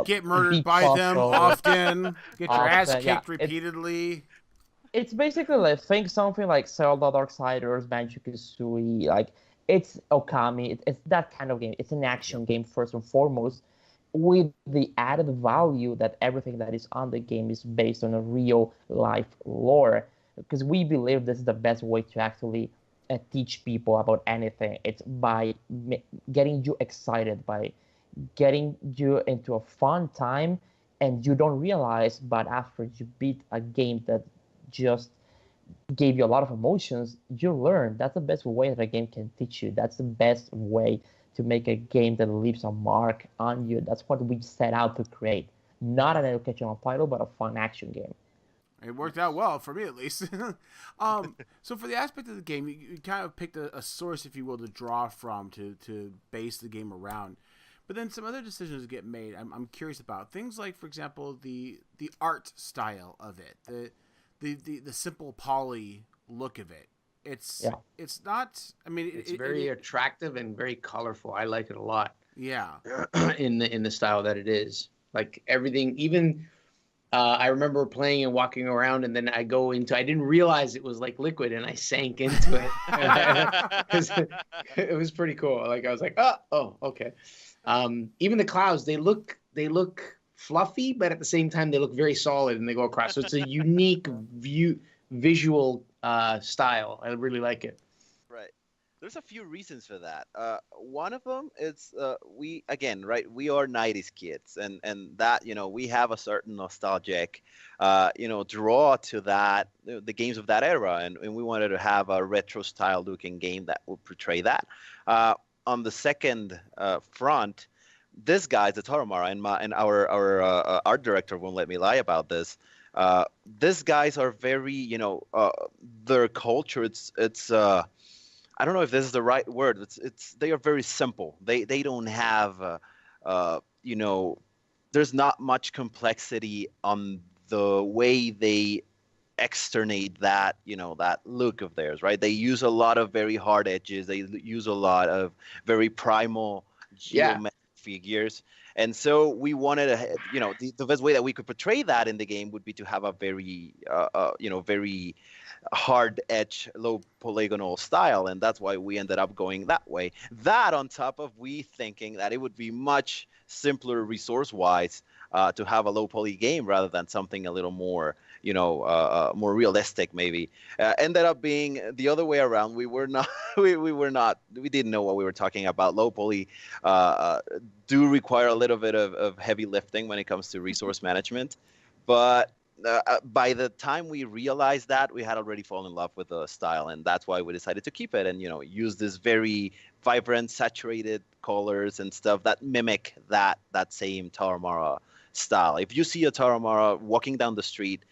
get murdered by them often. Get your ass kicked repeatedly. It's basically like think something like Zelda, Darksiders, Banjo-Kazooie. Like it's Okami. It's that kind of game. It's an action game first and foremost, with the added value that everything that is on the game is based on a real life lore. Because we believe this is the best way to actually teach people about anything. It's by getting you excited, by getting you into a fun time, and you don't realize, but after you beat a game that just gave you a lot of emotions, you learn. That's the best way that a game can teach you. That's the best way to make a game that leaves a mark on you. That's what we set out to create. Not an educational title, but a fun action game. It worked out well for me, at least. So for the aspect of the game, you kind of picked a source, if you will, to draw from to base the game around. But then some other decisions get made. I'm curious about things like, for example, the art style of it, the simple poly look of it. It's not. I mean, it's very attractive and very colorful. I like it a lot. Yeah. in the style that it is, like everything, even. I remember playing and walking around, and then I didn't realize it was like liquid, and I sank into it. It was pretty cool. Like I was like, oh, okay. Even the clouds, they look fluffy, but at the same time, they look very solid and they go across. So it's a unique visual style. I really like it. Right. There's a few reasons for that. One of them is we are 90s kids, and that we have a certain nostalgic draw to that the games of that era, and we wanted to have a retro style looking game that would portray that. On the second front, this guy's the Tarahumara, and our art director won't let me lie about this. These guys are very their culture. It's I don't know if this is the right word. They are very simple. They don't have there's not much complexity on the way they externate that that look of theirs, right? They use a lot of very hard edges. They use a lot of very primal geometric figures. And so we wanted to, the best way that we could portray that in the game would be to have a very, very hard edge, low polygonal style. And that's why we ended up going that way. That on top of we thinking that it would be much simpler resource-wise to have a low poly game rather than something a little more, more realistic maybe. Ended up being the other way around. We were not, we didn't know what we were talking about. Low poly do require a little bit of heavy lifting when it comes to resource management, but by the time we realized that, we had already fallen in love with the style, and that's why we decided to keep it and use this very vibrant, saturated colors and stuff that mimic that same Tarahumara style. If you see a Tarahumara walking down the street,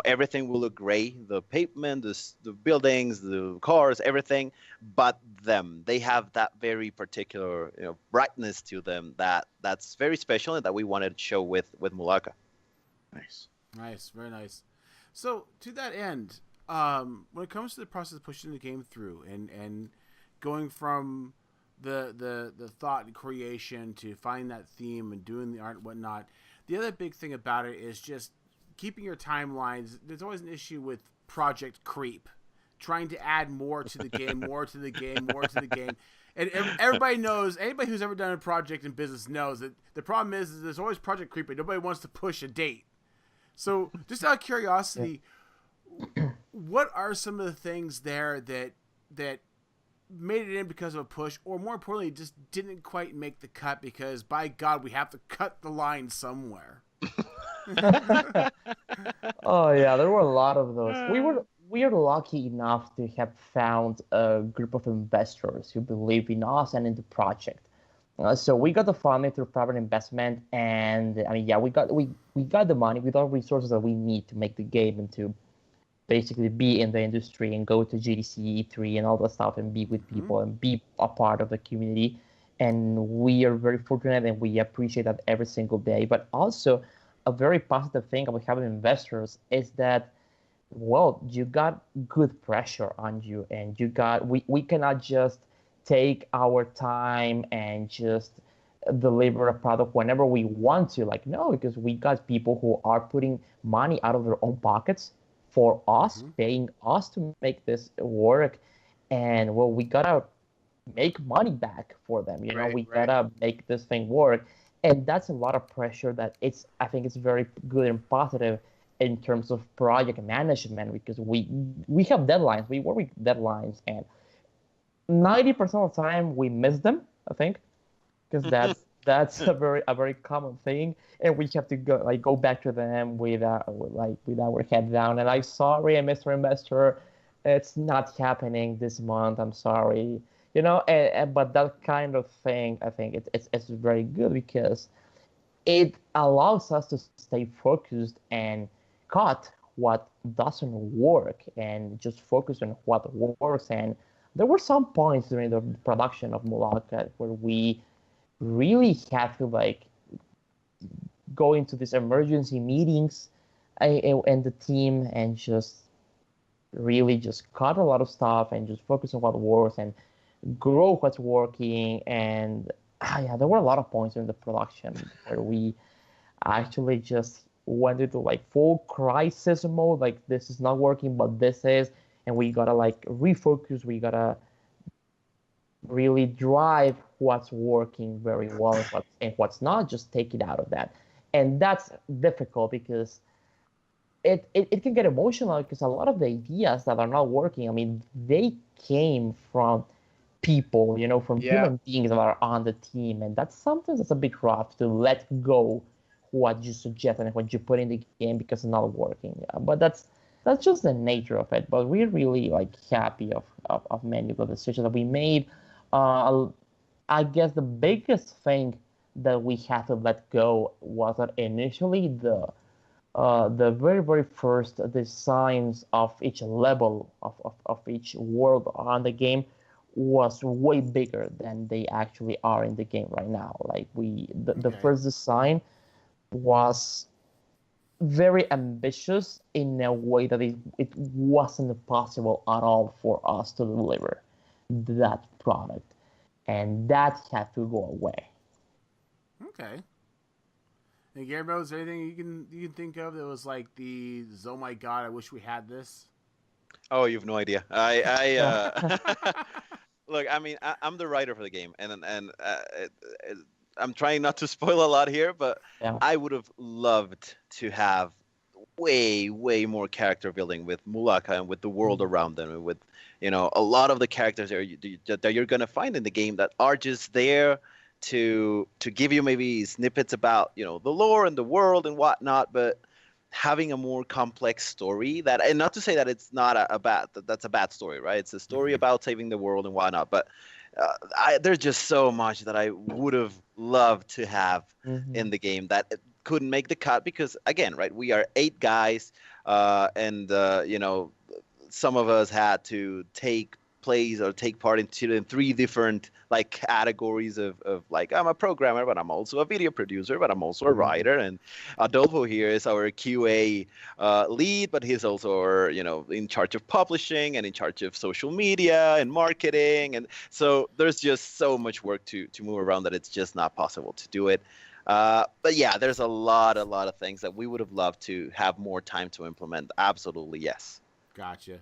everything will look gray, the pavement, the buildings, the cars, everything, but them. They have that very particular brightness to them that's very special and that we wanted to show with Mulaka. Nice, very nice. So to that end, when it comes to the process of pushing the game through and going from the thought and creation to finding that theme and doing the art and whatnot, the other big thing about it is just keeping your timelines. There's always an issue with project creep, trying to add more to the game, more to the game, more to the game. And everybody knows, anybody who's ever done a project in business knows that the problem is there's always project creep, but nobody wants to push a date. So just out of curiosity, what are some of the things there that made it in because of a push, or more importantly, just didn't quite make the cut because, by God, we have to cut the line somewhere? Oh yeah, there were a lot of those. We are lucky enough to have found a group of investors who believe in us and in the project. So we got the funding through private investment, and I mean, yeah, we got the money with all resources that we need to make the game and to basically be in the industry and go to GDC E3 and all that stuff and be with people and be a part of the community. And we are very fortunate and we appreciate that every single day. But also, a very positive thing about having investors is that, well, you got good pressure on you, and we cannot just take our time and just deliver a product whenever we want to. Like, no, because we got people who are putting money out of their own pockets for us, paying us to make this work. And well, we gotta make money back for them. We gotta make this thing work. And that's a lot of pressure that I think it's very good and positive in terms of project management, because we have deadlines. We work with deadlines, and 90% of the time we miss them, I think, because that's a very common thing, and we have to go back to them with our head down. And I'm sorry, Mr. Investor, it's not happening this month. I'm sorry, but that kind of thing, I think it's very good because it allows us to stay focused and cut what doesn't work and just focus on what works. And there were some points during the production of Mulaka where we really had to go into these emergency meetings and the team and just really just cut a lot of stuff and just focus on what works and grow what's working. And there were a lot of points in the production where we actually just went into full crisis mode, like this is not working, but this is, and we gotta refocus. We gotta really drive what's working very well and what's not, just take it out of that. And that's difficult because it can get emotional, because a lot of the ideas that are not working, I mean, they came from people, from human beings that are on the team. And that's sometimes it's a bit rough to let go what you suggest and what you put in the game because it's not working. But that's just the nature of it. But we're really happy of many of the decisions that we made. I guess the biggest thing that we had to let go was that initially the very, very first designs of each level of each world on the game was way bigger than they actually are in the game right now. The first design was very ambitious in a way that it wasn't possible at all for us to deliver that product, and that had to go away. Okay. And Guillermo, is there anything you can think of that was like oh my god, I wish we had this? Oh, you have no idea. Look, I mean, I'm the writer for the game, I'm trying not to spoil a lot here, but Yeah. I would have loved to have way more character building with Mulaka and with the world around them, and with a lot of the characters that you're gonna find in the game that are just there to give you maybe snippets about the lore and the world and whatnot, but having a more complex story and not to say that it's not that's a bad story, right? It's a story about saving the world and whatnot, but there's just so much that I would have loved to have in the game that couldn't make the cut because, again, right, we are 8 guys, and some of us had to take part in 3 different categories of like, I'm a programmer, but I'm also a video producer, but I'm also a writer. And Adolfo here is our QA lead, but he's also in charge of publishing and in charge of social media and marketing. And so there's just so much work to move around that it's just not possible to do it. But yeah, there's a lot of things that we would have loved to have more time to implement. Absolutely, yes. Gotcha.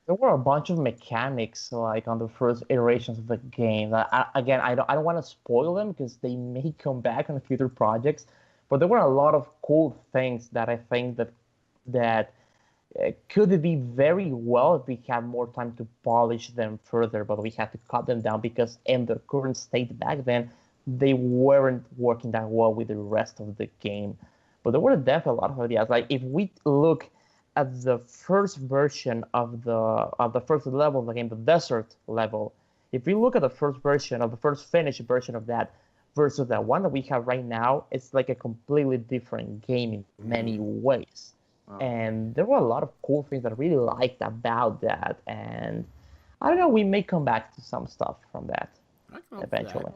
There were a bunch of mechanics like on the first iterations of the game. I don't want to spoil them because they may come back on future projects, but there were a lot of cool things that I think that could be very well if we had more time to polish them further, but we had to cut them down because in the current state back then, they weren't working that well with the rest of the game. But there were definitely a lot of ideas. Like if we look at the first version of the first level of the game, the desert level, if we look at the first version of the first finished version of that versus the one that we have right now, it's like a completely different game in many ways. Wow. And there were a lot of cool things that I really liked about that. And I don't know, we may come back to some stuff from that eventually. That.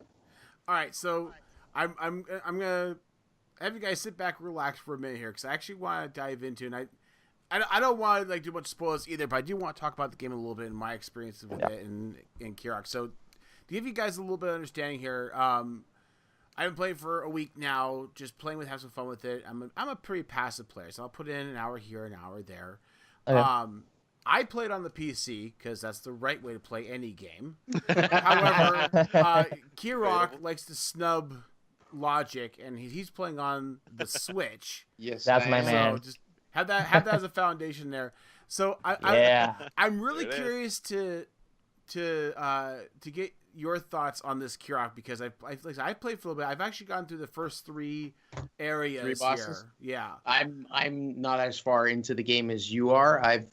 All right, so I'm gonna have you guys sit back, relax for a minute here, because I actually want to dive into, and I don't want to do much spoilers either, but I do want to talk about the game a little bit and my experiences with it in Kirok. So to give you guys a little bit of understanding here, I've been playing for a week now, just playing with, have some fun with it. I'm a pretty passive player, so I'll put in an hour here, an hour there. Okay. I played on the PC because that's the right way to play any game. However, Kirok likes to snub logic, and he's playing on the Switch. Yes, that's my man. So just have that as a foundation there. So I'm really curious to get your thoughts on this Kirok because I played for a little bit. I've actually gone through the first 3 areas. 3 bosses. Here. Yeah. I'm not as far into the game as you are. I've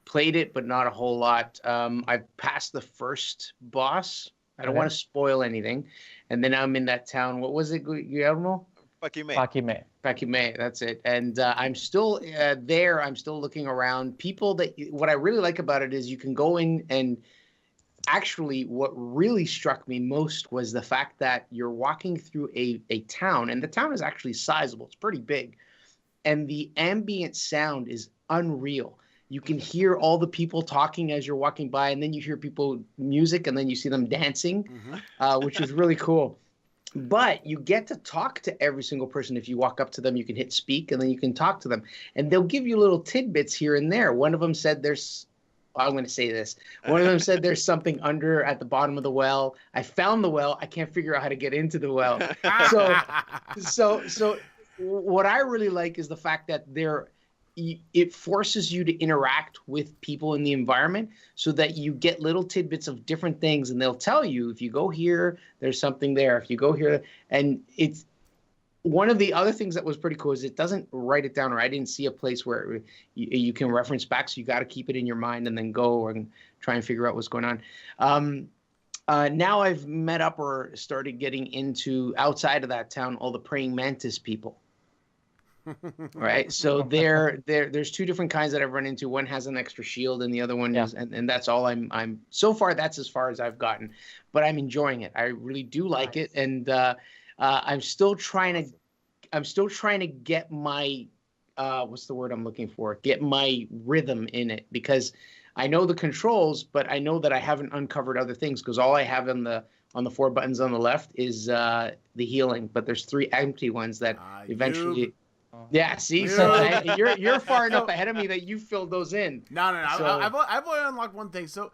played it, but not a whole lot. I've passed the first boss. I don't want to spoil anything. And then I'm in that town. What was it, Guillermo? Fakime, that's it. And I'm still there. I'm still looking around. What I really like about it is you can go in and actually what really struck me most was the fact that you're walking through a town, and the town is actually sizable. It's pretty big. And the ambient sound is unreal. You can hear all the people talking as you're walking by, and then you hear music, and then you see them dancing, which is really cool. But you get to talk to every single person. If you walk up to them, you can hit speak, and then you can talk to them. And they'll give you little tidbits here and there. One of them said I'm going to say this. One of them said there's something at the bottom of the well. I found the well. I can't figure out how to get into the well. So what I really like is the fact that it forces you to interact with people in the environment so that you get little tidbits of different things, and they'll tell you, if you go here, there's something there. If you go here, and it's one of the other things that was pretty cool is it doesn't write it down, or I didn't see a place where you can reference back, so you got to keep it in your mind and then go and try and figure out what's going on. Now I've met up or started getting into, outside of that town, all the praying mantis people. Right, so there's 2 different kinds that I've run into. One has an extra shield, and the other one is, and that's all. I'm so far, that's as far as I've gotten, but I'm enjoying it. I really do like it, and I'm still trying to get my what's the word I'm looking for? Get my rhythm in it, because I know the controls, but I know that I haven't uncovered other things because all I have on the 4 buttons on the left is the healing, but there's 3 empty ones that eventually. Yeah, see, so you're far enough ahead of me that you filled those in. No. So, I've only unlocked one thing. So,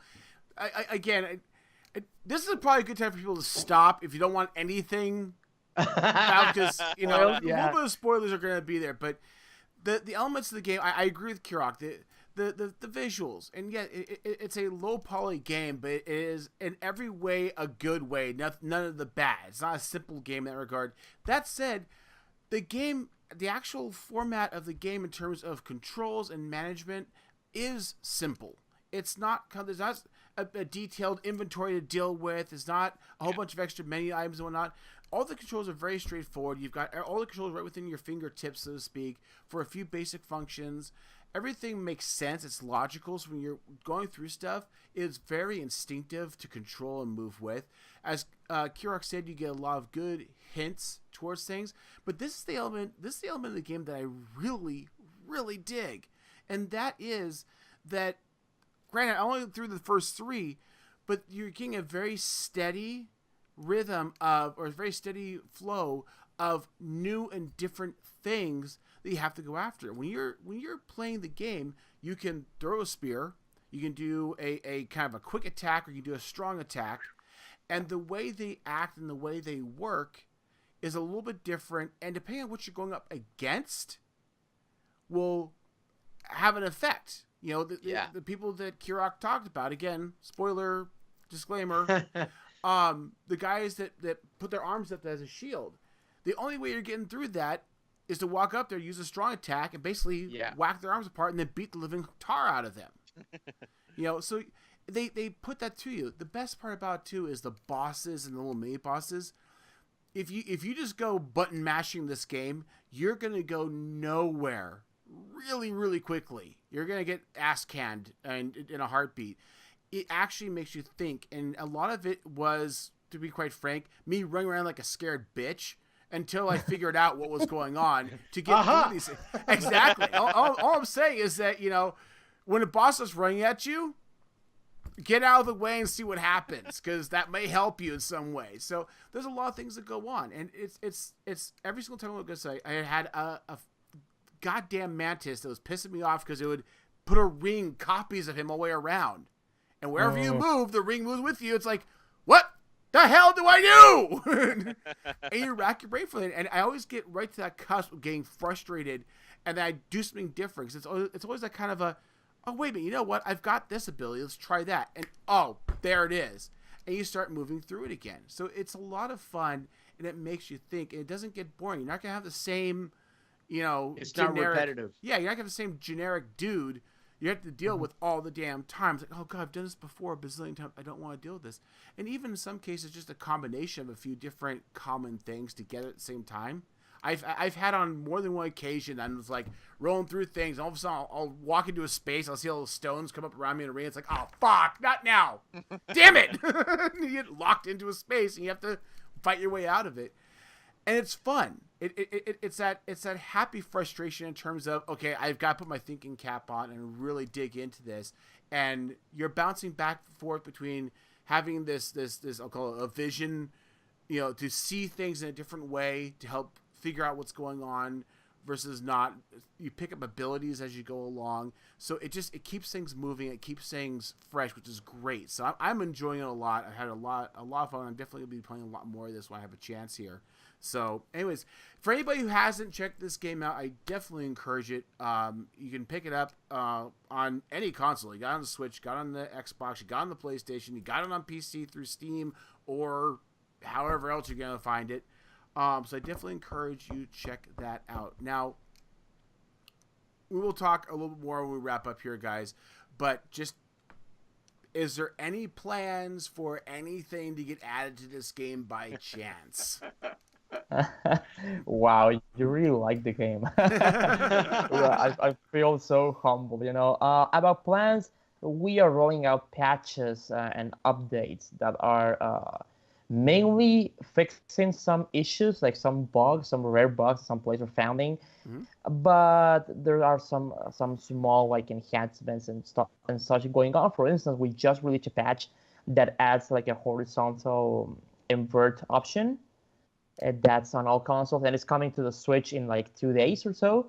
this is probably a good time for people to stop if you don't want anything. Because a little bit of spoilers are going to be there, but the elements of the game, I agree with Kirok. The visuals, and yet it's a low poly game, but it is in every way a good way. None of the bad. It's not a simple game in that regard. That said, the game, the actual format of the game in terms of controls and management is simple. It's not, there's not a detailed inventory to deal with. There's not a whole bunch of extra menu items and whatnot. All the controls are very straightforward. You've got all the controls right within your fingertips, so to speak, for a few basic functions. Everything makes sense. It's logical. So when you're going through stuff, it's very instinctive to control and move with. As Kirok said, you get a lot of good hints towards things. But this is the element of the game that I really, really dig. And that is that, granted, I only through the first 3, but you're getting a very steady rhythm of, or a very steady flow of new and different things that you have to go after. When you're playing the game, you can throw a spear, you can do a kind of a quick attack, or you can do a strong attack, and the way they act and the way they work is a little bit different, and depending on what you're going up against will have an effect. The people that Kirok talked about, again, spoiler disclaimer, the guys that put their arms up as a shield, the only way you're getting through that is to walk up there, use a strong attack, and basically whack their arms apart and then beat the living tar out of them. So they put that to you. The best part about it too is the bosses and the little mini bosses. If you just go button mashing this game, you're gonna go nowhere really, really quickly. You're gonna get ass canned and in a heartbeat. It actually makes you think, and a lot of it was, to be quite frank, me running around like a scared bitch until I figured out what was going on to get through these things. Exactly. All I'm saying is that, when a boss is running at you, get out of the way and see what happens, because that may help you in some way. So there's a lot of things that go on, and it's every single time I go say, I had a goddamn mantis that was pissing me off because it would put a ring copies of him all the way around. And wherever you move, the ring moves with you. It's like, what the hell do I do? And you rack your brain for it. And I always get right to that cusp of getting frustrated, and then I do something different. Because it's always that kind of oh, wait a minute, you know what? I've got this ability. Let's try that. And, oh, there it is. And you start moving through it again. So it's a lot of fun, and it makes you think. And it doesn't get boring. You're not going to have the same, it's generic, not repetitive. Yeah, you're not going to have the same generic dude you have to deal with all the damn times. Like, oh God, I've done this before a bazillion times. I don't want to deal with this. And even in some cases, just a combination of a few different common things together at the same time. I've had on more than one occasion, I was like rolling through things. All of a sudden, I'll walk into a space. I'll see all those stones come up around me in a ring. It's like, oh fuck, not now! Damn it! You get locked into a space, and you have to fight your way out of it. And it's fun. It's that happy frustration in terms of, okay, I've got to put my thinking cap on and really dig into this. And you're bouncing back and forth between having this I'll call it a vision, to see things in a different way to help figure out what's going on versus not. You pick up abilities as you go along. So it keeps things moving. It keeps things fresh, which is great. So I'm enjoying it a lot. I've had a lot of fun. I'm definitely going to be playing a lot more of this when I have a chance here. So, anyways, for anybody who hasn't checked this game out, I definitely encourage it. You can pick it up on any console. You got it on the Switch, got it on the Xbox, you got it on the PlayStation, you got it on PC through Steam, or however else you're going to find it. So I definitely encourage you to check that out. Now, we will talk a little bit more when we wrap up here, guys. But just, is there any plans for anything to get added to this game by chance? Wow, you really like the game. I feel so humble, About plans, we are rolling out patches and updates that are mainly fixing some issues, like some bugs, some rare bugs some players are finding. But there are some small like enhancements and stuff and such going on. For instance, we just released a patch that adds like a horizontal invert option. That's on all consoles, and it's coming to the Switch in like 2 days or so.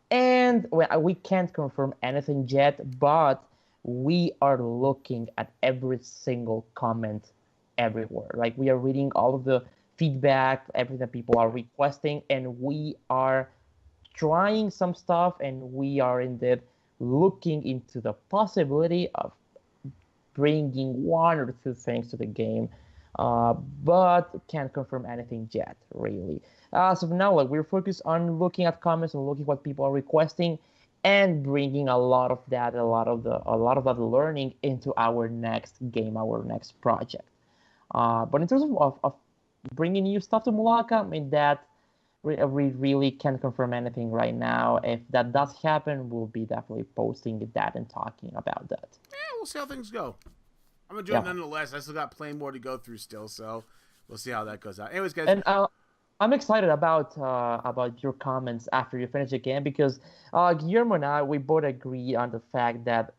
And we can't confirm anything yet, but we are looking at every single comment everywhere. Like we are reading all of the feedback, everything that people are requesting, and we are trying some stuff, and we are indeed looking into the possibility of bringing one or two things to the game, but can't confirm anything yet, really. As of now, like we're focused on looking at comments and looking what people are requesting, and bringing a lot of that learning into our next game, our next project. But in terms of bringing new stuff to Mulaka, I mean that we really can't confirm anything right now. If that does happen, we'll be definitely posting that and talking about that. Yeah, we'll see how things go. I'm gonna do it nonetheless. I still got plenty more to go through still, so we'll see how that goes out. Anyways, guys. And I'm excited about your comments after you finish the game, because Guillermo and I, we both agree on the fact that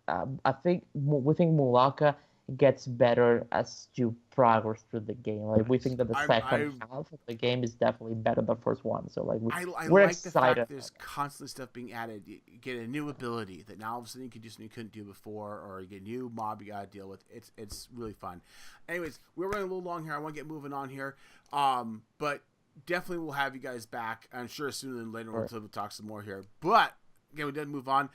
we think Mulaka gets better as you progress through the game. Like we think that the second half of the game is definitely better than the first one. So like we're like excited. The fact there's constantly stuff being added. You get a new ability that now all of a sudden you can do something you couldn't do before, or you get a new mob you gotta deal with. It's really fun. Anyways, we're running a little long here. I want to get moving on here. But definitely we'll have you guys back. I'm sure sooner than later we'll talk some more here. But again, we did move on.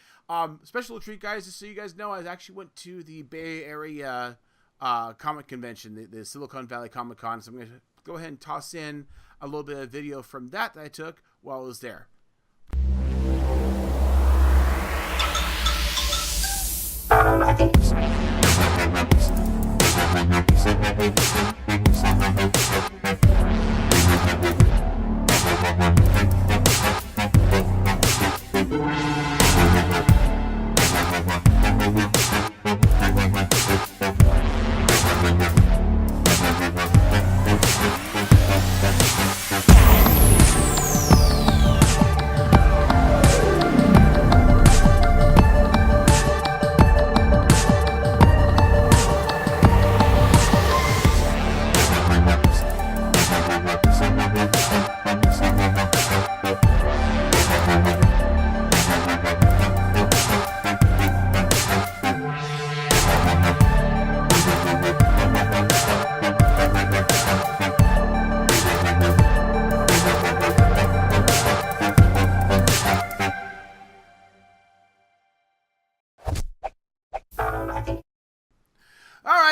Special treat, guys, just so you guys know, I actually went to the Bay Area comic convention, the Silicon Valley Comic Con. So I'm going to go ahead and toss in a little bit of video from that I took while I was there.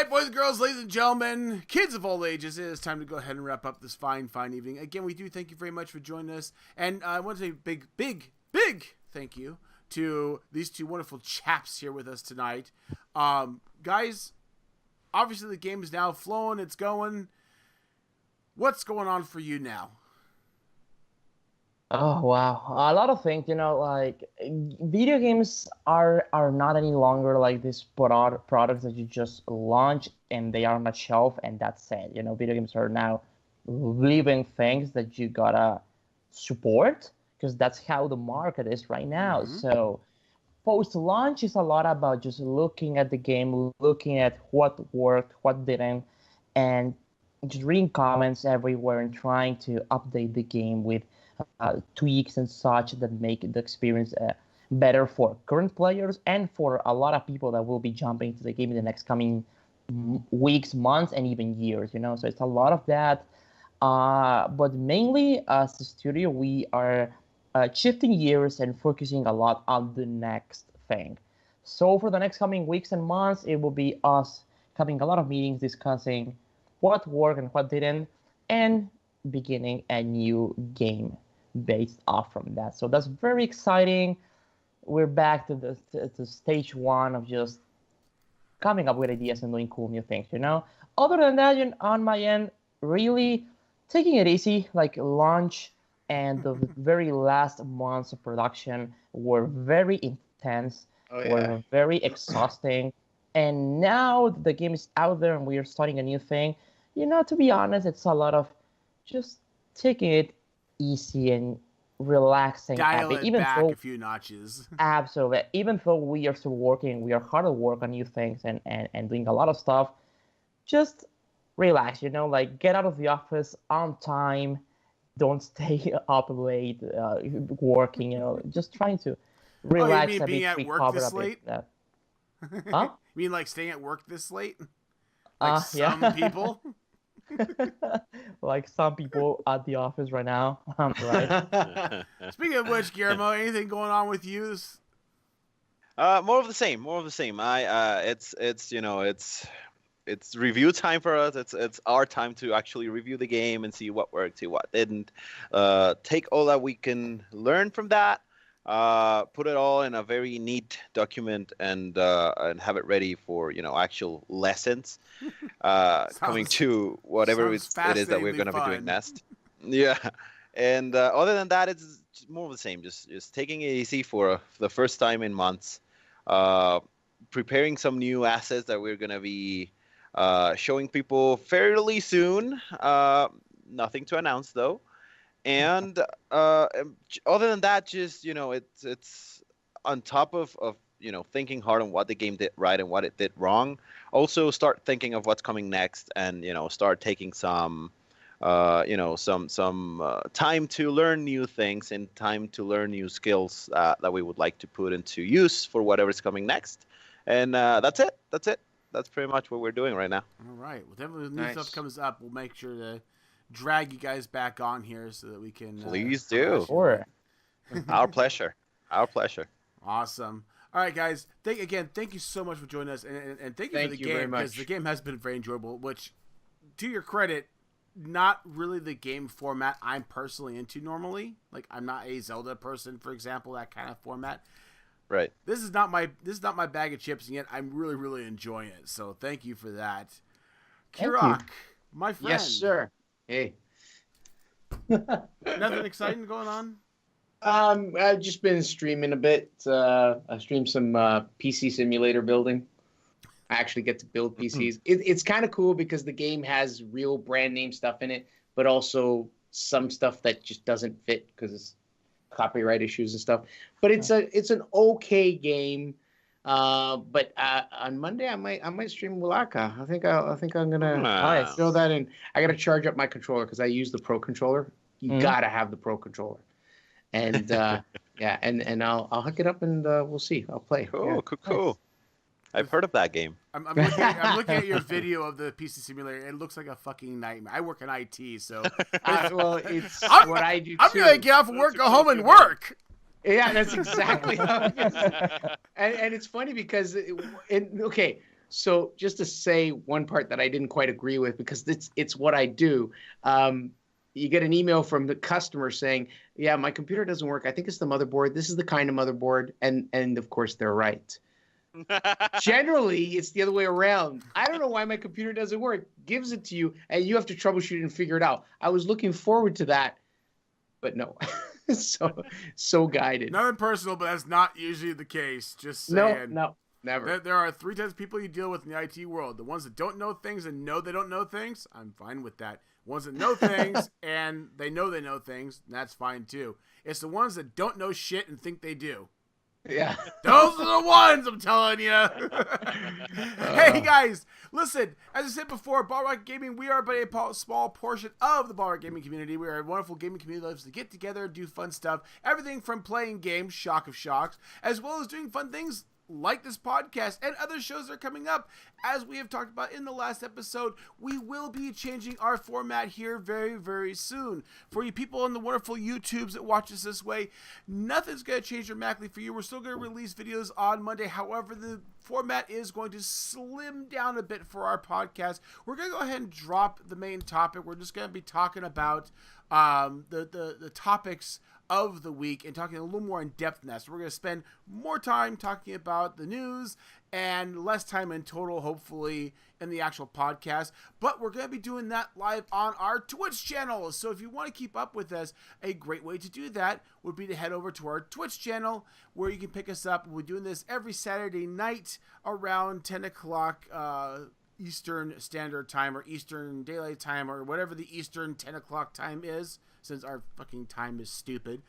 Boys and girls, ladies and gentlemen, kids of all ages, it is time to go ahead and wrap up this fine evening. Again, we do thank you very much for joining us. And I want to say a big thank you to these two wonderful chaps here with us tonight. Guys, obviously the game is now flowing, it's going. What's going on for you now? Oh wow, a lot of things. Like video games are not any longer like these products that you just launch and they are on a shelf and that's it. Video games are now living things that you gotta support, because that's how the market is right now. So post-launch is a lot about just looking at the game, looking at what worked, what didn't, and just reading comments everywhere and trying to update the game with tweaks and such that make the experience better for current players and for a lot of people that will be jumping to the game in the next coming weeks, months, and even years. So it's a lot of that. But mainly as a studio, we are shifting gears and focusing a lot on the next thing. So for the next coming weeks and months, it will be us having a lot of meetings discussing what worked and what didn't, and beginning a new game based off from that. So that's very exciting. We're back to stage one of just coming up with ideas and doing cool new things, Other than that, on my end, really taking it easy. Like launch and the very last months of production were very intense, were very exhausting. And now the game is out there and we are starting a new thing. To be honest, it's a lot of just taking it easy and relaxing at Dial it. it Even back though a few notches. absolutely, even though we are still working, we are hard at work on new things and doing a lot of stuff. Just relax, like get out of the office on time. Don't stay up late working, just trying to Oh, you relax mean a being bit, at work recover this a bit. late? Huh? You mean like staying at work this late? Like some Yeah. people? Like some people at the office right now. Right. Speaking of which, Guillermo, anything going on with you? More of the same. More of the same. It's review time for us. It's our time to actually review the game and see what worked, see what didn't. Take all that we can learn from that. Put it all in a very neat document and have it ready for actual lessons. Coming to whatever it is that we're going to be doing next. Yeah. And other than that, it's more of the same. Just taking it easy for the first time in months. Preparing some new assets that we're going to be showing people fairly soon. Nothing to announce though. And other than that, just it's on top of thinking hard on what the game did right and what it did wrong. Also, start thinking of what's coming next, and start taking some time to learn new things and time to learn new skills that we would like to put into use for whatever's coming next. And that's it. That's pretty much what we're doing right now. All right. Well, definitely when new stuff comes up, we'll make sure to drag you guys back on here so that we can. Please do. Sure. Our pleasure. Our pleasure. Awesome. All right, guys. Thank you so much for joining us, and thank you for the game, because the game has been very enjoyable. Which, to your credit, not really the game format I'm personally into normally. Like, I'm not a Zelda person, for example, that kind of format. Right. This is not my bag of chips, and yet I'm really, really enjoying it. So thank you for that. Kirok, my friend. Yes, sir. Hey. Nothing exciting going on? I've just been streaming a bit. I streamed some PC simulator building. I actually get to build PCs. It's kind of cool because the game has real brand name stuff in it, but also some stuff that just doesn't fit because it's copyright issues and stuff. But it's an okay game. But on Monday I might stream Mulaka. I think I'm gonna throw that in. I gotta charge up my controller because I use the Pro controller. You gotta have the Pro controller. And yeah, and I'll hook it up and we'll see. I'll play. Cool. Nice. I've heard of that game. I'm looking at your video of the PC simulator. It looks like a fucking nightmare. I work in IT, so well, it's what I do. I'm gonna get off of work, go home, and work. Yeah, that's exactly how it is. And it's funny because okay. So just to say one part that I didn't quite agree with, because it's what I do. You get an email from the customer saying, "Yeah, my computer doesn't work. I think it's the motherboard. This is the kind of motherboard," and of course they're right. Generally, it's the other way around. I don't know why my computer doesn't work. Gives it to you, and you have to troubleshoot and figure it out. I was looking forward to that, but no. so guided. Nothing personal, but that's not usually the case. Just saying. No, never. There are 3 types of people you deal with in the IT world. The ones that don't know things and know they don't know things, I'm fine with that. Ones that know things and they know things, that's fine too. It's the ones that don't know shit and think they do. Yeah. Those are the ones, I'm telling you. Hey, guys, listen, as I said before, Ball Rocket Gaming, we are but a small portion of the Ball Rocket Gaming community. We are a wonderful gaming community that loves to get together and do fun stuff. Everything from playing games, shock of shocks, as well as doing fun things like this podcast and other shows that are coming up. As we have talked about in the last episode, we will be changing our format here very, very soon. For you people on the wonderful YouTubes that watch us this way, nothing's going to change dramatically for you. We're still going to release videos on Monday. However, the format is going to slim down a bit for our podcast. We're going to go ahead and drop the main topic. We're just going to be talking about the topics of the week and talking a little more in depth than that. So we're going to spend more time talking about the news and less time in total, hopefully, in the actual podcast. But we're going to be doing that live on our Twitch channel. So if you want to keep up with us, a great way to do that would be to head over to our Twitch channel where you can pick us up. We're doing this every Saturday night around 10 o'clock Eastern Standard Time or Eastern Daylight Time or whatever the Eastern 10 o'clock time is, since our fucking time is stupid.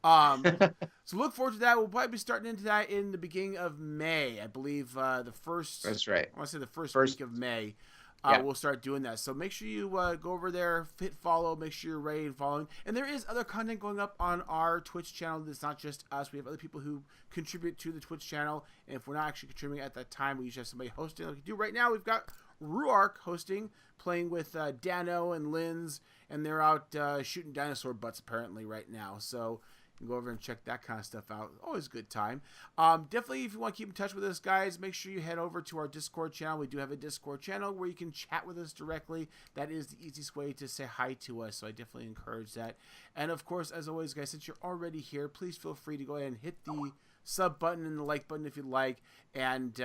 So look forward to that. We'll probably be starting into that in the beginning of May. I believe the first. That's right. I want to say the first week of May. We'll start doing that. So make sure you go over there, hit follow, make sure you're ready and following. And there is other content going up on our Twitch channel. It's not just us. We have other people who contribute to the Twitch channel. And if we're not actually contributing at that time, we usually have somebody hosting like we do right now. We've got Ruark hosting, playing with Dano and Linz, and they're out shooting dinosaur butts apparently right now. So you can go over and check that kind of stuff out. Always a good time. Definitely, if you want to keep in touch with us, guys, make sure you head over to our Discord channel. We do have a Discord channel where you can chat with us directly. That is the easiest way to say hi to us, so I definitely encourage that. And, of course, as always, guys, since you're already here, please feel free to go ahead and hit the sub button and the like button if you'd like, and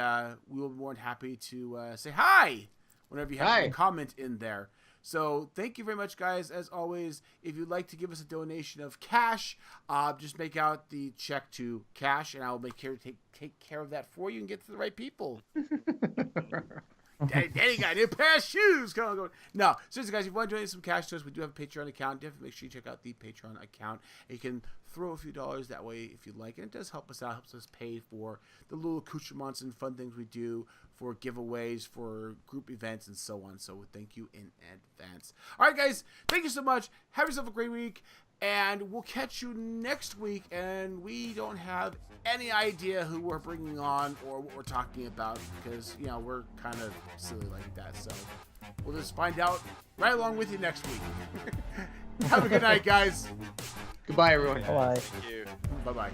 we will be more than happy to say hi whenever you have a comment in there. So thank you very much, guys. As always, if you'd like to give us a donation of cash, just make out the check to cash, and I will make care to take care of that for you and get to the right people. Daddy got a new pair of shoes. Come on. No, seriously, guys, if you want to donate some cash to us, we do have a Patreon account. Definitely make sure you check out the Patreon account. And you can throw a few dollars that way if you'd like. And it does help us out. Helps us pay for the little accoutrements and fun things we do, for giveaways, for group events, and so on. So thank you in advance. All right, guys, thank you so much. Have yourself a great week. And we'll catch you next week. And we don't have any idea who we're bringing on or what we're talking about because, you know, we're kind of silly like that. So we'll just find out right along with you next week. Have a good night, guys. Goodbye, everyone. Bye. Thank you. Bye-bye.